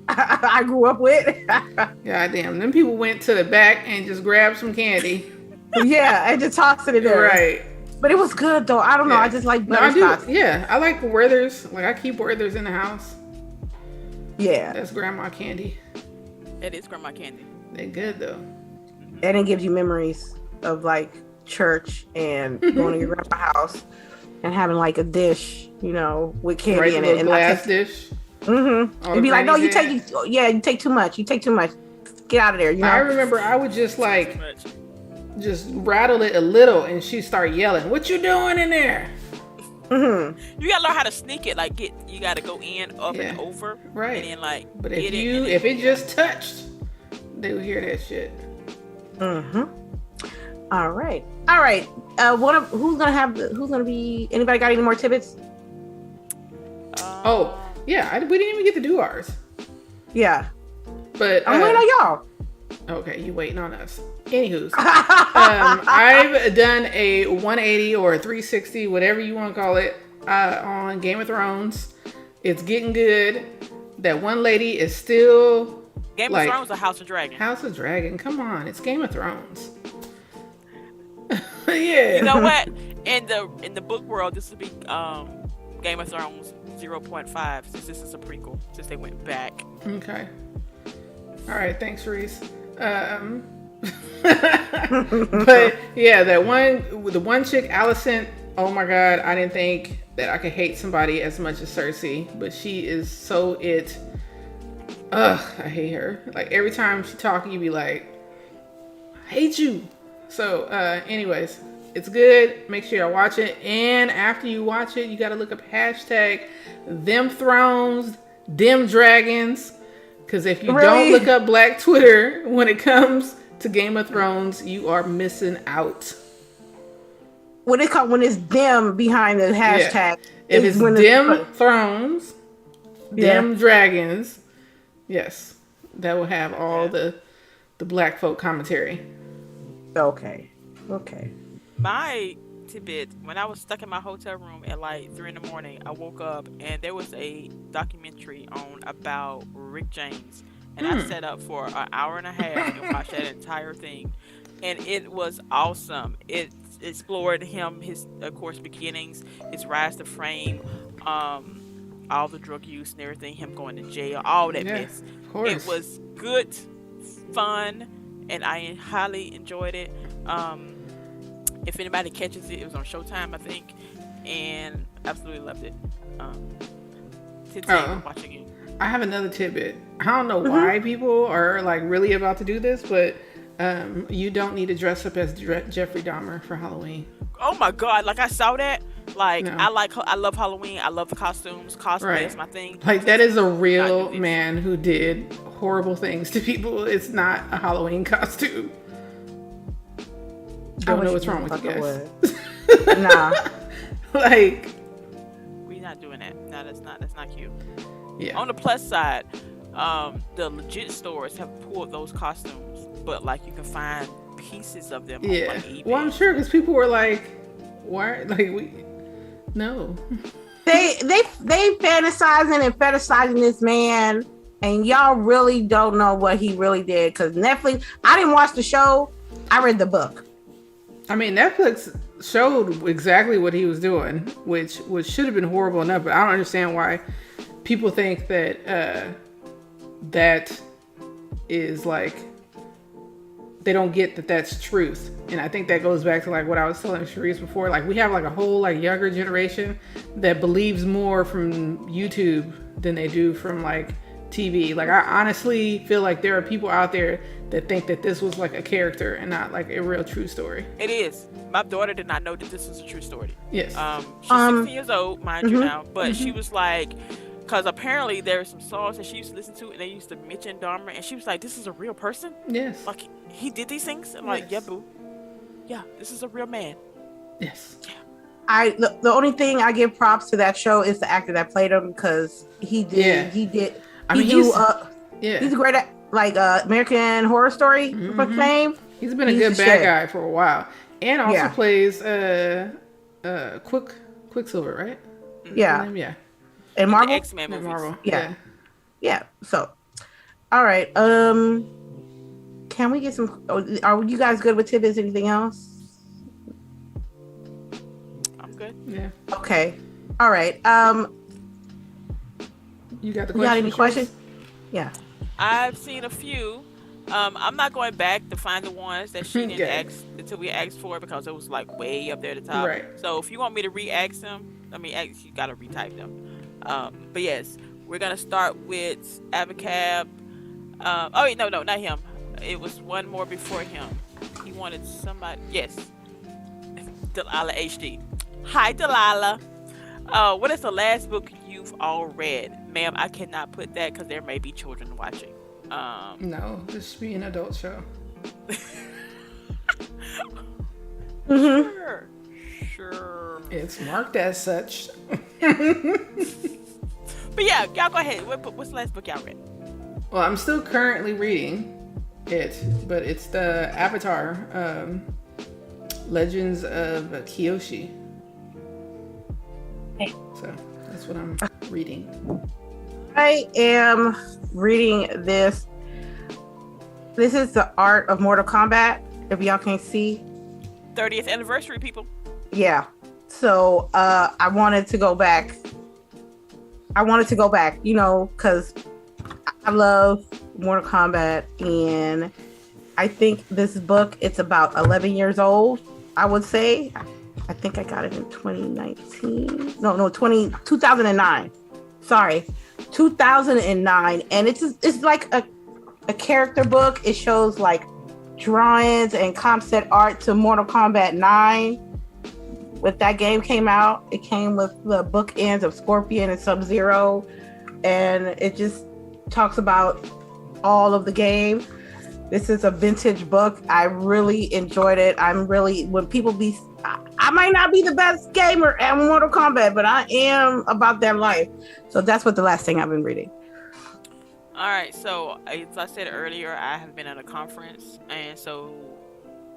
I grew up with. God damn, them people went to the back and just grabbed some candy. Yeah, and just tossed it in there. Right. But it was good though. I don't know. I just like butterscotch. Yeah, I like Werther's. Like I keep Werther's in the house. Yeah. That's grandma candy. It is grandma candy. They good though. And it gives you memories of like church and going to your grandma's house and having like a dish, you know, with candy Right, in the it. And glass dish. Mm-hmm. You'd be like, no, you take too much. You take too much. Get out of there. You know? I remember I would just just rattle it a little, and she'd start yelling, "What you doing in there?" Mm-hmm. You gotta learn how to sneak it. Like you gotta go in, up and over, right? And then but if it just touched, they would hear that shit. Mm-hmm. All right. Who's gonna be? Anybody got any more tidbits? Yeah, we didn't even get to do ours. Yeah, but I'm waiting on y'all. Okay, you waiting on us. Anywho's, I've done a 180 or a 360, whatever you want to call it, on Game of Thrones. It's getting good. That one lady is still Game of Thrones or House of Dragon? House of Dragon. Come on, it's Game of Thrones. Yeah. You know what? In the book world, this would be Game of Thrones 0.5 since this is a prequel. Since they went back. Okay. All right. Thanks, Reese. But yeah, the one chick, Alicent. Oh my God, I didn't think that I could hate somebody as much as Cersei, but she is so it. Ugh, I hate her. Like every time she talks, you be like, I hate you. So, anyways, it's good. Make sure y'all watch it, and after you watch it, you gotta look up hashtag them thrones, them dragons. Because if you don't look up Black Twitter when it comes to Game of Thrones, you are missing out. When it's them behind the hashtag. Yeah. If it's them thrones, them dragons, yes, that will have all the black folk commentary. Okay. My tidbit, when I was stuck in my hotel room at like 3 a.m, I woke up and there was a documentary on about Rick James, and I sat up for an hour and a half and watched that entire thing, and it was awesome. It explored his of course beginnings, his rise to fame, all the drug use and everything, him going to jail, all that mess. Of course. It was good, fun, and I highly enjoyed it. If anybody catches it, it was on Showtime, I think, and absolutely loved it. Watching it. I have another tidbit. I don't know why people are like really about to do this, but you don't need to dress up as Jeffrey Dahmer for Halloween. Oh my God! Like I saw that. Like no. I love Halloween. I love the costumes. Cosplay is my thing. Like that is a real man who did horrible things to people. It's not a Halloween costume. Don't know what's wrong with you guys. Nah. Like we're not doing that. No, that's not cute. Yeah. On the plus side, the legit stores have pulled those costumes, but like you can find pieces of them on like eBay. Well, I'm sure because people were like, "Why?" Like no. They fantasizing and fetishizing this man, and y'all really don't know what he really did. Because Netflix, I didn't watch the show. I read the book. I mean, Netflix showed exactly what he was doing, which should have been horrible enough. But I don't understand why people think that that is like they don't get that that's truth. And I think that goes back to like what I was telling Charisse before. Like we have like a whole like younger generation that believes more from YouTube than they do from like TV. Like I honestly feel like there are people out there that think that this was like a character and not like a real true story. It is. My daughter did not know that this was a true story. Yes. She's 16 years old, mind you now, but she was like, Because apparently there are some songs that she used to listen to, and they used to mention Dahmer, and she was like, "This is a real person. Yes. Like he did these things." I'm like, "Yeah, boo. Yeah, this is a real man." Yes. Yeah. The only thing I give props to that show is the actor that played him, because he did. I mean, he's great at like American Horror Story for fame. He's been a good bad guy for a while, and also plays Quicksilver, right? Yeah. Yeah. And Marvel. X-Men movies. Marvel. Yeah. So, all right. Can we get some? Are you guys good with tidbits? Anything else? I'm good. Yeah. Okay. All right. You got the question? You got any questions? Yeah. I've seen a few. I'm not going back to find the ones that she didn't ask until we asked for it, because it was like way up there at the top. Right. So if you want me to re-ask them, you gotta retype them. But yes, we're gonna start with Abacab. Oh wait, no, not him. It was one more before him. He wanted somebody. Yes, Delilah HD. Hi, Delilah. What is the last book you've all read, ma'am? I cannot put that because there may be children watching. No, this should be an adult show. Sure. It's marked as such. But yeah, y'all go ahead. What's the last book y'all read? Well, I'm still currently reading it, but it's the Avatar, Legends of Kyoshi. So that's what I'm reading. I am reading this. This is the Art of Mortal Kombat. If y'all can see, 30th anniversary, people. Yeah. So I wanted to go back. You know, because I love Mortal Kombat, and I think this book, it's about 11 years old. I would say. I think I got it in 2019. No, 2009. Sorry. 2009, and it's like a character book. It shows like drawings and concept art to Mortal Kombat 9. When that game came out, it came with the bookends of Scorpion and Sub-Zero, and it just talks about all of the game. This is a vintage book. I really enjoyed it. When people I might not be the best gamer at Mortal Kombat, but I am about that life. So that's what the last thing I've been reading. All right. So as I said earlier, I have been at a conference, and so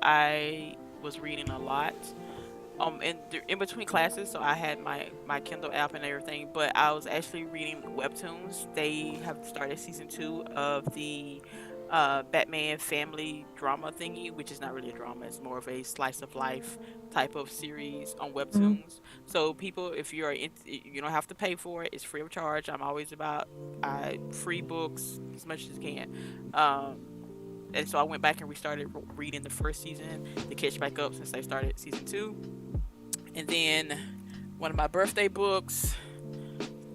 I was reading a lot. In between classes, so I had my Kindle app and everything, but I was actually reading webtoons. They have started season 2 of the Batman family drama thingy, which is not really a drama, it's more of a slice of life type of series on webtoons. So people, if you don't have to pay for it, it's free of charge. I'm always about free books as much as you can. And so I went back and restarted reading the first season to catch back up since they started season 2. And then one of my birthday books,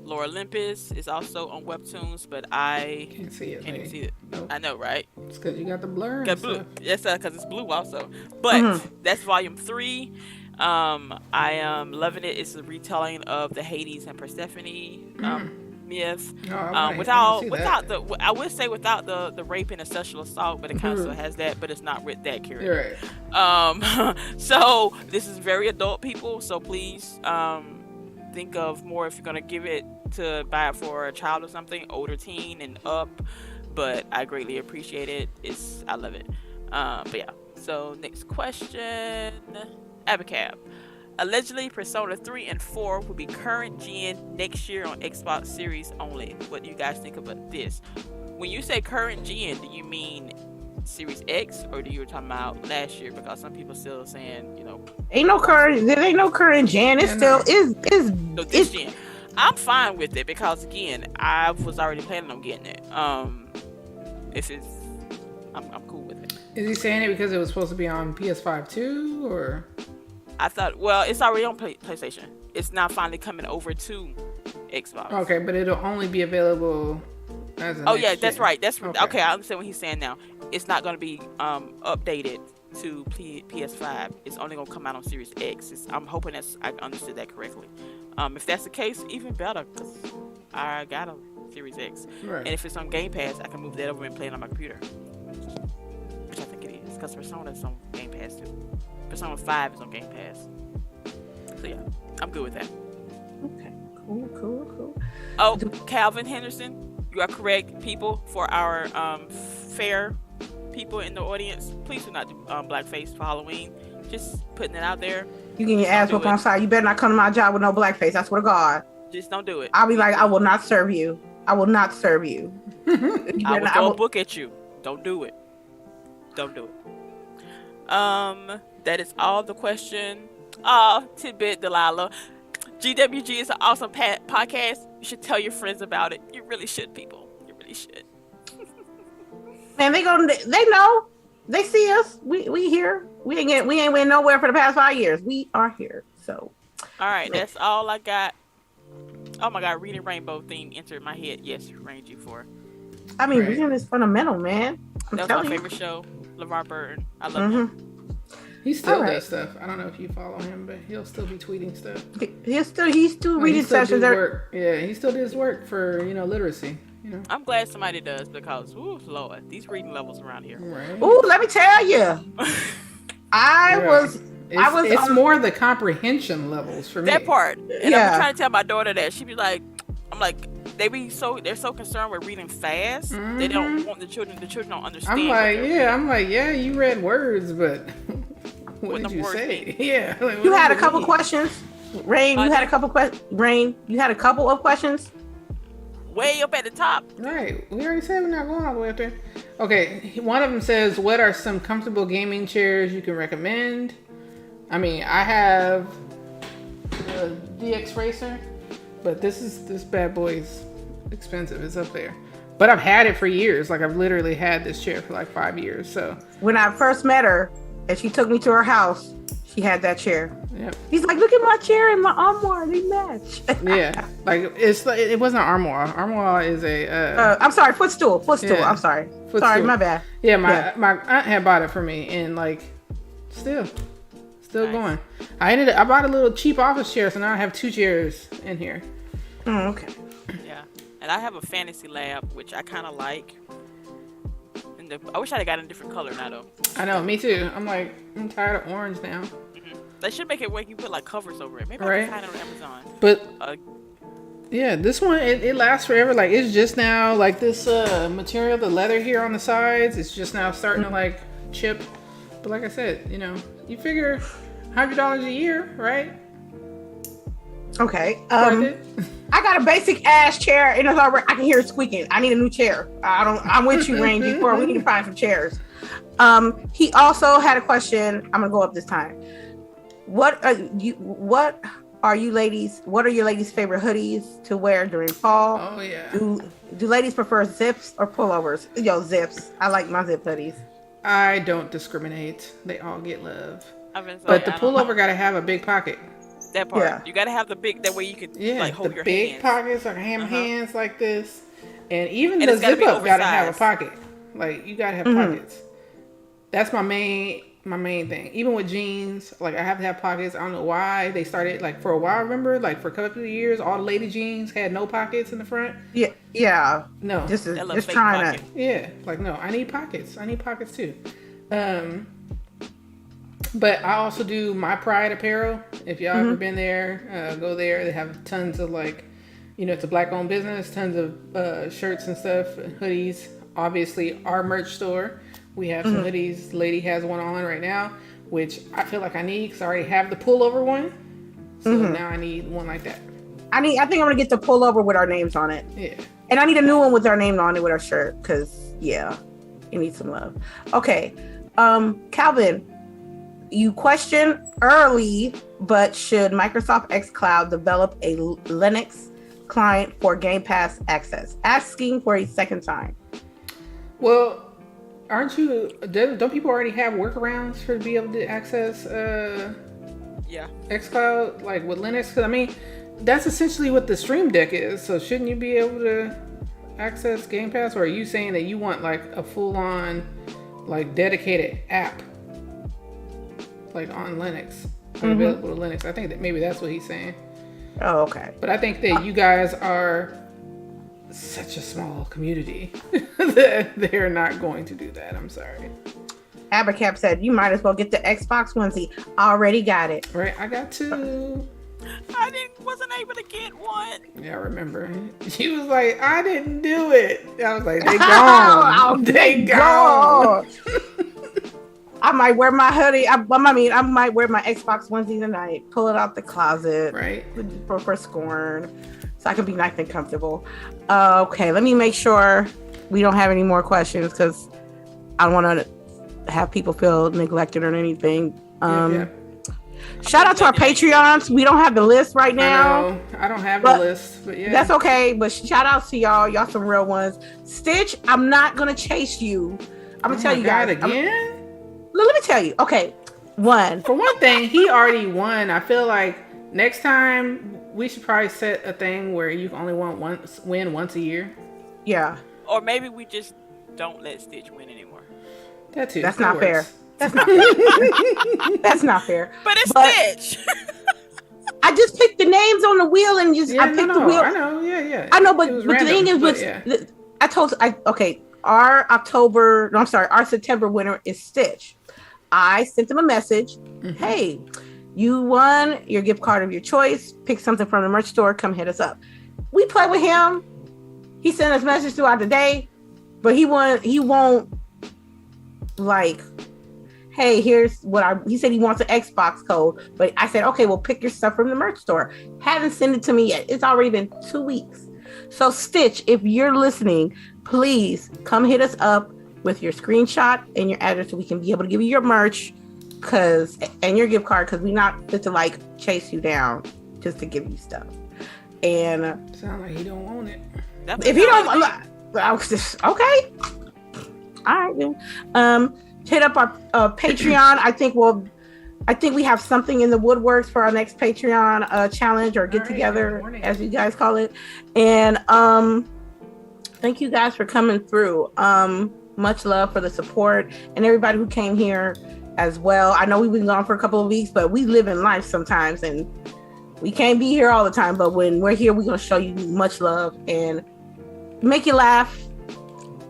Lore Olympus, is also on webtoons, but I can't see it. Can't even see it. Nope. I know, right? It's because you got the blur. Got blue. Yes, because it's blue also. But that's volume 3. I am loving it. It's a retelling of the Hades and Persephone myth. Without the rape and the sexual assault, but it kind of still has that, but it's not with that character. Right. So this is very adult, people. So please think of more if you're gonna give it to buy it for a child or something, older teen and up. But I greatly appreciate it. I love it. But yeah. So next question, Abacab. Allegedly, Persona 3 and 4 will be current gen next year on Xbox Series only. What do you guys think about this? When you say current gen, do you mean Series X, or do you talking about last year? Because some people still saying, there ain't no current gen. It still is this gen. I'm fine with it because again, I was already planning on getting it. I'm cool with it. Is he saying it because it was supposed to be on PS5 too, or? I thought, well, it's already on PlayStation. It's now finally coming over to Xbox. Okay, but it'll only be available as a that's right. Okay, I understand what he's saying now. It's not going to be updated to PS5. It's only going to come out on Series X. I'm hoping I understood that correctly. If that's the case, even better, because I got a Series X. Right. And if it's on Game Pass, I can move that over and play it on my computer. Which I think it is, because Persona is on Game Pass too. Persona 5 is on Game Pass. So yeah, I'm good with that. Okay, cool. Oh, Calvin Henderson, you are correct, people. For our fair people in the audience, please do not do blackface for Halloween. Just putting it out there. You get your ass whooped on site. You better not come to my job with no blackface. I swear to God. Just don't do it. I'll be like, I will not serve you. I will not serve you. I will throw a book at you. Don't do it. Don't do it. That is all the question. Tidbit, Delilah. GWG is an awesome podcast. You should tell your friends about it. You really should, people. You really should. Man, they know. They see us. We here. We ain't went nowhere for the past 5 years. We are here. So. All right, that's all I got. Oh my God, Reading Rainbow theme entered my head. Yes, Rain G4. I mean, reading is fundamental, man. That was my favorite show. LeVar Burton. I love him. He still does stuff. I don't know if you follow him, but he'll still be tweeting stuff. He's still reading sessions. Yeah, he still does work for literacy. I'm glad somebody does, because Lord, these reading levels around here. Right. Ooh, let me tell you. It's more the comprehension levels for me. That part. And I'm trying to tell my daughter that. She be like, I'm like, they're so concerned with reading fast. They don't want the children don't understand. I'm like, you read words, but what did you say? Yeah. Like, you had a couple questions. Rain, you had a couple of questions. Way up at the top. Right. We already said we're not going all the way up there. Okay. One of them says, what are some comfortable gaming chairs you can recommend? I mean, I have the DX Racer, but this bad boy's expensive. It's up there. But I've had it for years. Like, I've literally had this chair for like 5 years. So when I first met her and she took me to her house, she had that chair. Yep. He's like, look at my chair and my armoire. They match. Yeah. Like, it wasn't an armoire. Armoire is I'm sorry, footstool. Yeah. I'm sorry. Footstool. Sorry, my bad. Yeah, my aunt had bought it for me, and like, still nice. Going. I bought a little cheap office chair, so now I have 2 chairs in here. Okay. Yeah, and I have a fantasy lab, which I kind of like. I wish I had got in a different color now, though. I know, me too. I'm tired of orange now. They should make it where you put like covers over it. Maybe I can find it on Amazon. But yeah, this one it lasts forever. Like, it's just now like this material, the leather here on the sides, it's just now starting to like chip. But like I said, you figure $100 a year, right? Okay. I got a basic ass chair and it's already, I can hear it squeaking. I need a new chair. I'm with you, Rain G4. We need to find some chairs. He also had a question. I'm gonna go up this time. What are your ladies' favorite hoodies to wear during fall? Oh yeah. Do ladies prefer zips or pullovers? Zips. I like my zip hoodies. I don't discriminate. They all get love. But the pullover gotta have a big pocket. That part. Yeah. You gotta have the big, that way you can like hold your hands. The big pockets, like hands like this. And even the zip up gotta have a pocket. Like, you gotta have pockets. That's my main thing. Even with jeans, like, I have to have pockets. I don't know why they started, like, for a while. Remember, like, for a couple of years, all the lady jeans had no pockets in the front. Yeah. No, just trying pocket. to. Yeah, like, no, I need pockets. I need pockets too. But I also do My Pride apparel. If y'all ever been there, go there. They have tons of, like, it's a black-owned business. Tons of shirts and stuff, hoodies. Obviously, our merch store. We have some hoodies. Lady has one on right now, which I feel like I need because I already have the pullover one. So now I need one like that. I think I'm gonna get the pullover with our names on it. Yeah. And I need a new one with our name on it with our shirt because it needs some love. Okay. Calvin, you question early, but should Microsoft Xcloud develop a Linux client for Game Pass access? Asking for a second time. Well, don't people already have workarounds for to be able to access Xcloud, like with Linux? Because I mean, that's essentially what the Stream Deck is. So shouldn't you be able to access Game Pass? Or are you saying that you want like a full-on, like, dedicated app, like on Linux, available to Linux? I think that maybe that's what he's saying. Oh, okay. But I think that you guys are such a small community that they're not going to do that. I'm sorry. Abacap said, you might as well get the Xbox onesie. Already got it. Right, I got two. Wasn't able to get one. Yeah, I remember. She was like, I didn't do it. I was like, they gone. They gone. I might wear my hoodie. I might wear my Xbox onesie tonight. Pull it out the closet. Right. For Scorn. So I can be nice and comfortable. Okay, let me make sure we don't have any more questions because I don't want to have people feel neglected or anything. Yeah. Shout out to our Patreons. We don't have the list right now. I don't have the list, but yeah. That's okay. But shout outs to y'all. Y'all some real ones. Stitch, I'm not going to chase you. I'm going to tell you guys. Again? Let me tell you. Okay. For one thing, he already won. I feel like next time we should probably set a thing where you can only win once a year. Yeah. Or maybe we just don't let Stitch win anymore. That's not fair. That's not fair. That's not fair. But Stitch. I just picked the names on the wheel and I picked the wheel. I know. Yeah. I know, but the thing is, our September winner is Stitch. I sent him a message. Mm-hmm. Hey, you won your gift card of your choice. Pick something from the merch store. Come hit us up. We play with him. He sent us messages throughout the day, but he won't like, hey, here's what he said he wants an Xbox code, but I said, okay, well, pick your stuff from the merch store. Haven't sent it to me yet. It's already been 2 weeks. So Stitch, if you're listening, please come hit us up with your screenshot and your address so we can be able to give you your merch and your gift card, because we're not fit to like chase you down just to give you stuff. And sound like he don't want it. If he don't, okay. All right, then. Hit up our Patreon. I think we have something in the woodworks for our next Patreon challenge or get together, as you guys call it. And thank you guys for coming through. Much love for the support and everybody who came here as well. I know we've been gone for a couple of weeks, but we live in life sometimes and we can't be here all the time. But when we're here, we're going to show you much love and make you laugh,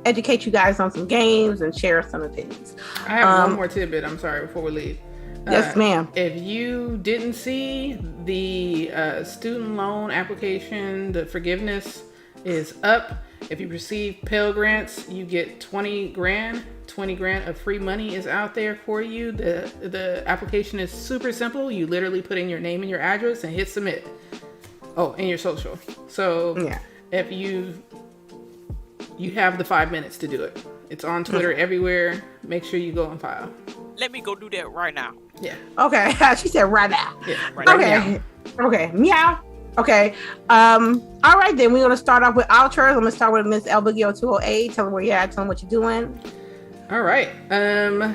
educate you guys on some games, and share some opinions. I have one more tidbit. I'm sorry, before we leave. Yes, ma'am. If you didn't see, the student loan application, the forgiveness is up. If you receive Pell Grants, you get 20 grand. 20 grand of free money is out there for you. The application is super simple. You literally put in your name and your address and hit submit. Oh, and your social. So yeah, if you have the 5 minutes to do it. It's on Twitter everywhere. Make sure you go and file. Let me go do that right now. Yeah. Okay. She said right now. Yeah. Right now. Okay. Meow. Okay. All right, then we're gonna start off with outros. I'm gonna start with Miss LBOOGIE 208. Tell them where you're at. Tell them what you're doing. All right.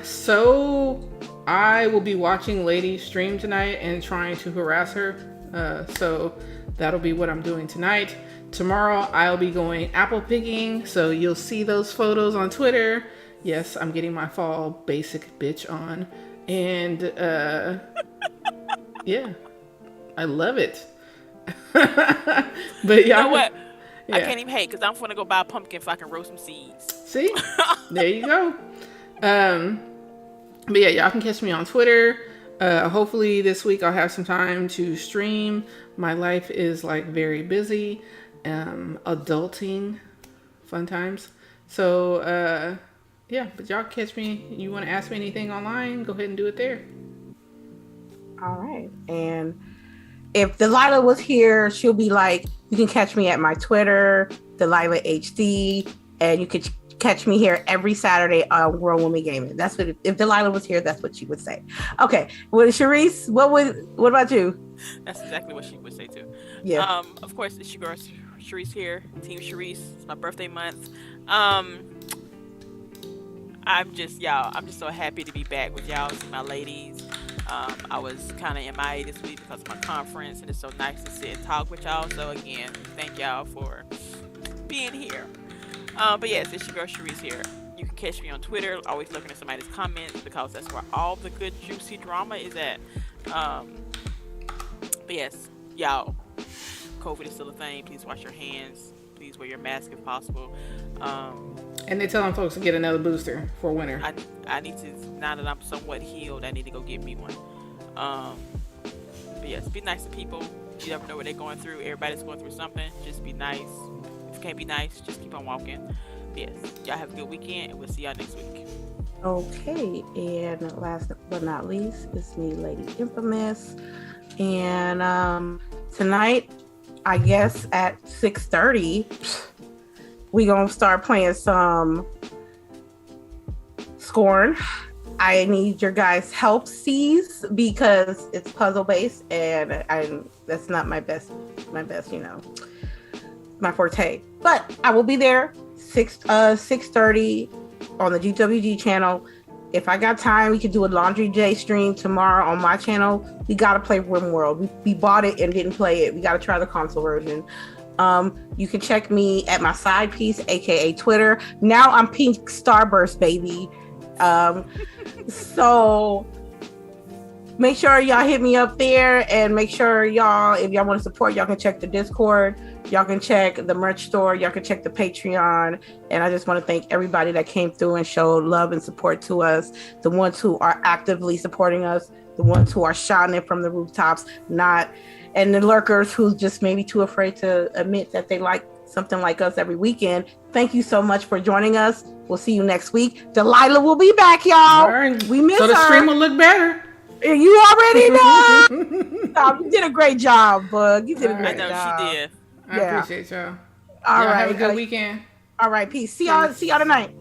So I will be watching Lady stream tonight and trying to harass her. So that'll be what I'm doing tonight. Tomorrow I'll be going apple picking, so you'll see those photos on Twitter. Yes, I'm getting my fall basic bitch on, and yeah, I love it. But you know what? Yeah. I can't even hate because I'm gonna go buy a pumpkin so I can roast some seeds. See, there you go. But yeah, y'all can catch me on Twitter. Hopefully this week I'll have some time to stream. My life is like very busy. Adulting, fun times. So yeah, but y'all catch me. You want to ask me anything online, go ahead and do it there. All right. And if Delilah was here, she'll be like, you can catch me at my Twitter, Delilah HD, and you could catch me here every Saturday on World Women Gaming. That's what, if Delilah was here, that's what she would say. Okay. Well, CHAREECE, what about you? That's exactly what she would say too. Yeah. Of course, it's your girl CHAREECE here, Team CHAREECE. It's my birthday month. I'm just so happy to be back with y'all, my ladies. I was kind of MIA this week because of my conference, and it's so nice to sit and talk with y'all. So again, thank y'all for being here. But yes, it's your girl CHAREECE here. You can catch me on Twitter, always looking at somebody's comments because that's where all the good juicy drama is at. But yes, y'all, COVID is still a thing. Please wash your hands. Please please wear your mask if possible. And they're telling folks to get another booster for winter. I need to, now that I'm somewhat healed, I need to go get me one. But yes, be nice to people. You never know what they're going through. Everybody's going through something. Just be nice. If you can't be nice, just keep on walking. But yes, y'all have a good weekend, and we'll see y'all next week. Okay, and last but not least, it's me, Lady Infamous. And tonight, I guess at 6:30, we gonna start playing some Scorn. I need your guys' help, C's, because it's puzzle based, and that's not my best, my forte. But I will be there 6:30 on the GWG channel. If I got time, we could do a Laundry Day stream tomorrow on my channel. We gotta play RimWorld. We bought it and didn't play it. We gotta try the console version. You can check me at my side piece, aka Twitter. Now I'm Pink Starburst, baby. So make sure y'all hit me up there, and make sure y'all, if y'all want to support, y'all can check the Discord, y'all can check the merch store, y'all can check the Patreon. And I just want to thank everybody that came through and showed love and support to us, the ones who are actively supporting us, the ones who are shouting it from the rooftops, and the lurkers who's just maybe too afraid to admit that they like something like us every weekend. Thank you so much for joining us. We'll see you next week. Delilah will be back, y'all. Right. We miss her. So the stream will look better. You already know. No, you did a great job, Bug. You did a great job. I know she did. I appreciate y'all. All right. Have a good weekend. All right. Peace. See y'all tonight.